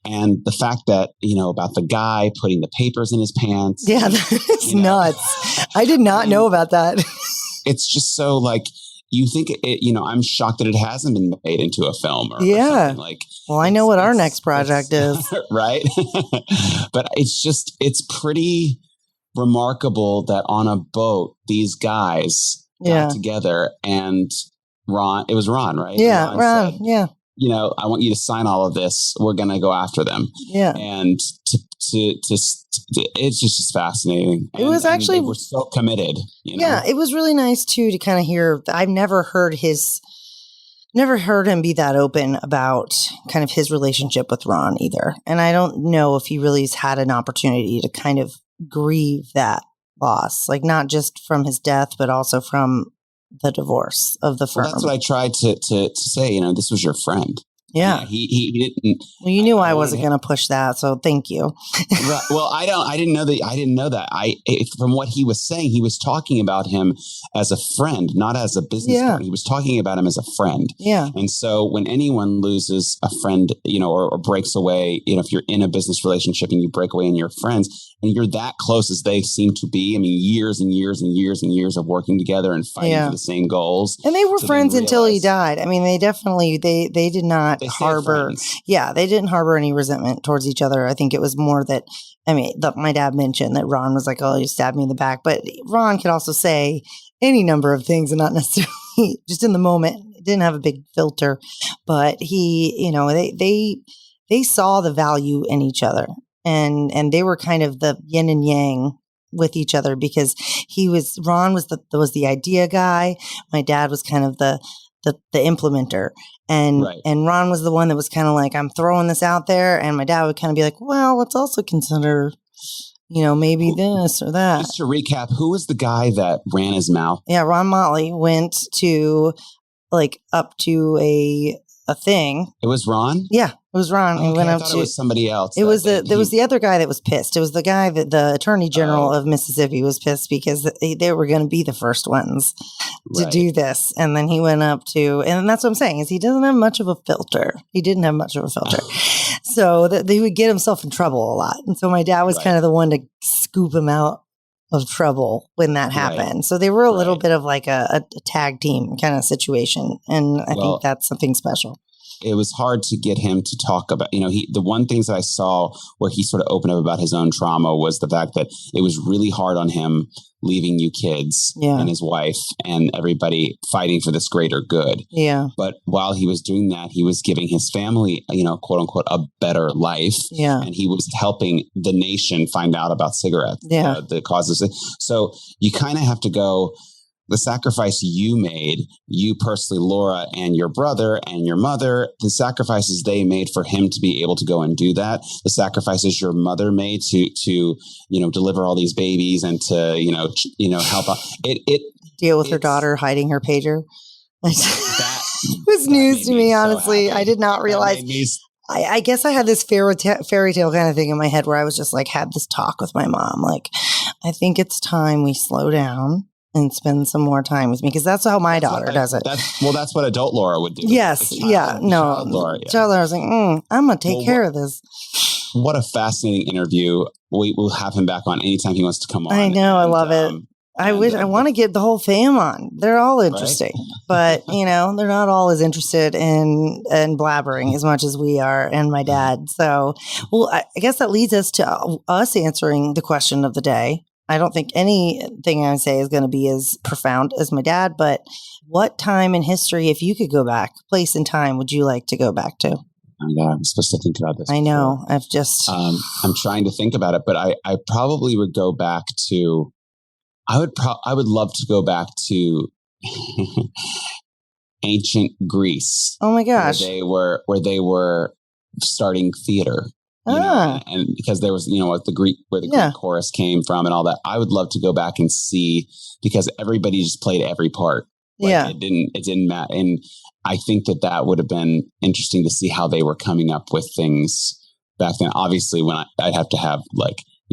And the fact that, about the guy putting the papers in his pants. Yeah, that's nuts. I did not know about that. It's just so like, you think I'm shocked that it hasn't been made into a film or something like. Well, I know what our next project is. Right. But it's pretty remarkable that on a boat, these guys got together and it was Ron, right? Yeah, Ron, said, yeah. I want you to sign all of this. We're going to go after them. Yeah. And it's just fascinating. It was actually, they were so committed. Yeah, it was really nice too to kind of hear. I've never heard him be that open about kind of his relationship with Ron either. And I don't know if he really has had an opportunity to kind of grieve that loss, like not just from his death, but also from the divorce of the firm. Well, that's what I tried to say. This was your friend. Yeah. He didn't. Well, you knew I wasn't going to push that, so thank you. Right. Well, I didn't know that. From what he was saying, he was talking about him as a friend, not as a business partner. He was talking about him as a friend. Yeah. And so when anyone loses a friend, or breaks away, if you're in a business relationship and you break away and you're friends and you're that close as they seem to be, years and years and years and years of working together and fighting for the same goals. And they were friends until he died. They definitely, they did not harbor. Yeah, they didn't harbor any resentment towards each other. I think it was more that, my dad mentioned that Ron was like, oh, you stabbed me in the back. But Ron could also say any number of things and not necessarily just in the moment. It didn't have a big filter. But he, they saw the value in each other. And they were kind of the yin and yang with each other because Ron was the idea guy. My dad was kind of the implementer. And Ron was the one that was kind of like, I'm throwing this out there. And my dad would kind of be like, well, let's also consider, maybe this or that. Just to recap, who was the guy that ran his mouth? Yeah, Ron Motley went to up to a thing. It was Ron? Yeah, it was Ron. Okay, He went I up thought to, it was somebody else. It was there was the other guy that was pissed. It was the guy that the Attorney General of Mississippi was pissed because they were going to be the first ones to do this. And then he went up to, and that's what I'm saying is he doesn't have much of a filter. He didn't have much of a filter. So that he would get himself in trouble a lot. And so my dad was kind of the one to scoop him out of trouble when that happened. So they were a little bit of like a tag team kind of situation. And I think that's something special. It was hard to get him to talk about, the one things that I saw where he sort of opened up about his own trauma was the fact that it was really hard on him leaving you kids and his wife and everybody fighting for this greater good. Yeah. But while he was doing that, he was giving his family, quote unquote, a better life. Yeah. And he was helping the nation find out about cigarettes, the causes. So you kind of have to go, the sacrifice you made, you personally, Laura, and your brother and your mother, the sacrifices they made for him to be able to go and do that, the sacrifices your mother made to deliver all these babies and to, help out. It deal with her daughter hiding her pager. That was news to me, honestly. I did not realize. I guess I had this fairy tale kind of thing in my head where I was just like, had this talk with my mom. Like, I think it's time we slow down and spend some more time with me, because that's how my daughter does it. That's what adult Laura would do. Yes, child Laura was like, I'm going to take care of this. What a fascinating interview. We will have him back on anytime he wants to come on. I know, I love it. I want to get the whole fam on. They're all interesting, but they're not all as interested in blabbering as much as we are and my dad. So, I guess that leads us to us answering the question of the day. I don't think anything I say is going to be as profound as my dad, but what time in history, if you could go back, place and time, would you like to go back to? Oh my God, I'm supposed to think about this. I know. I've just... I'm trying to think about it, but I probably would go back to... I would love to go back to ancient Greece. Oh my gosh. Where they were starting theater. And because there was, where the Greek chorus came from and all that. I would love to go back and see, because everybody just played every part. It didn't matter. And I think that would have been interesting to see how they were coming up with things back then. Obviously, when I'd have to have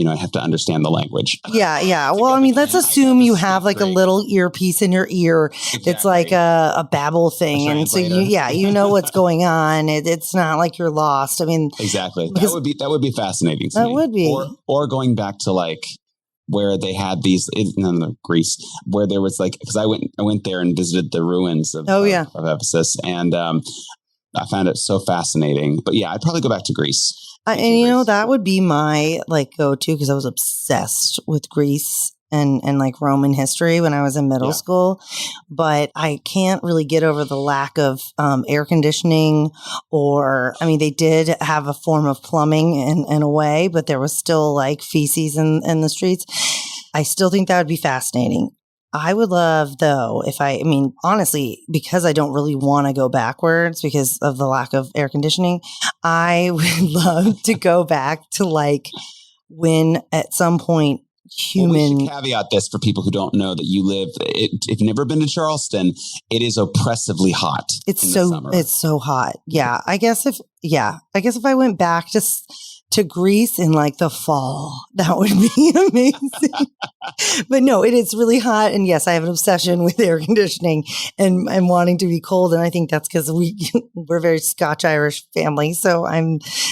I have to understand the language. Yeah. Well, let's assume you have like a little earpiece in your ear. Exactly. It's like a babble thing. And so you know what's going on. It's not like you're lost. Exactly. That would be fascinating to me. That would be. Or going back to like where they had these in Greece, where there was because I went there and visited the ruins of Ephesus, and I found it so fascinating. But yeah, I'd probably go back to Greece. And you know, that would be my like go-to because I was obsessed with Greece and like Roman history when I was in middle school. But I can't really get over the lack of air conditioning or, I mean, they did have a form of plumbing in a way, but there was still like feces in the streets. I still think that would be fascinating. I would love, though, I mean, honestly, because I don't really want to go backwards because of the lack of air conditioning, I would love to go back to like when at some point human. Well, we should caveat this for people who don't know that you live. If you've never been to Charleston, it is oppressively hot. It's so hot. Yeah, I guess if I went back to Greece in like the fall, that would be amazing. But no, it is really hot. And yes, I have an obsession with air conditioning and wanting to be cold. And I think that's because we're a very Scotch-Irish family. So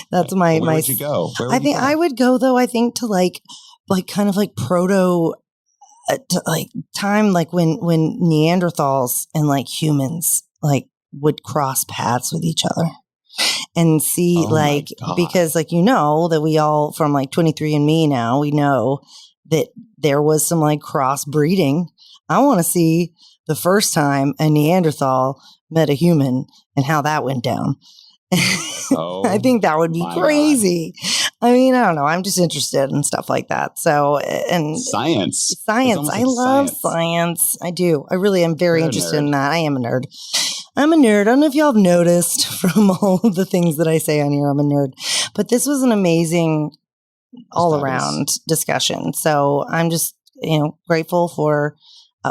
that's my. Where would you go? I would go though, I think to like kind of like proto, like time, like when Neanderthals and like humans like would cross paths with each other. And see, because like, you know, that we all from like 23andMe now, we know that there was some like crossbreeding. I want to see the first time a Neanderthal met a human and how that went down. I think that would be crazy. God. I mean, I don't know. I'm just interested in stuff like that. So, and science. I love science. I do. I really am very interested in that. I am a nerd. I'm a nerd. I don't know if y'all have noticed from all of the things that I say on here, I'm a nerd. But this was an amazing all-around discussion. So I'm just, grateful for,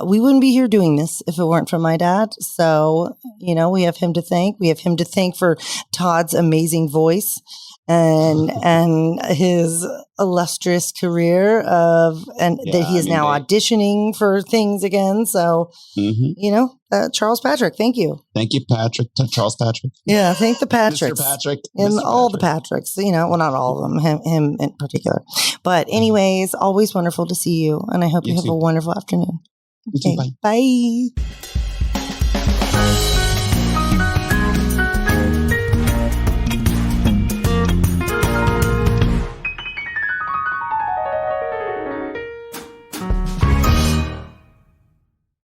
we wouldn't be here doing this if it weren't for my dad. So, we have him to thank. We have him to thank for Todd's amazing voice and his illustrious career that he is now auditioning for things again. So, Charles Patrick, thank you. Thank you, Patrick. Charles Patrick. Yeah, thank the Patricks. Mr. Patrick. And all the Patricks, well, not all of them, him in particular. But anyways, always wonderful to see you. And I hope you have a wonderful afternoon. Okay, bye.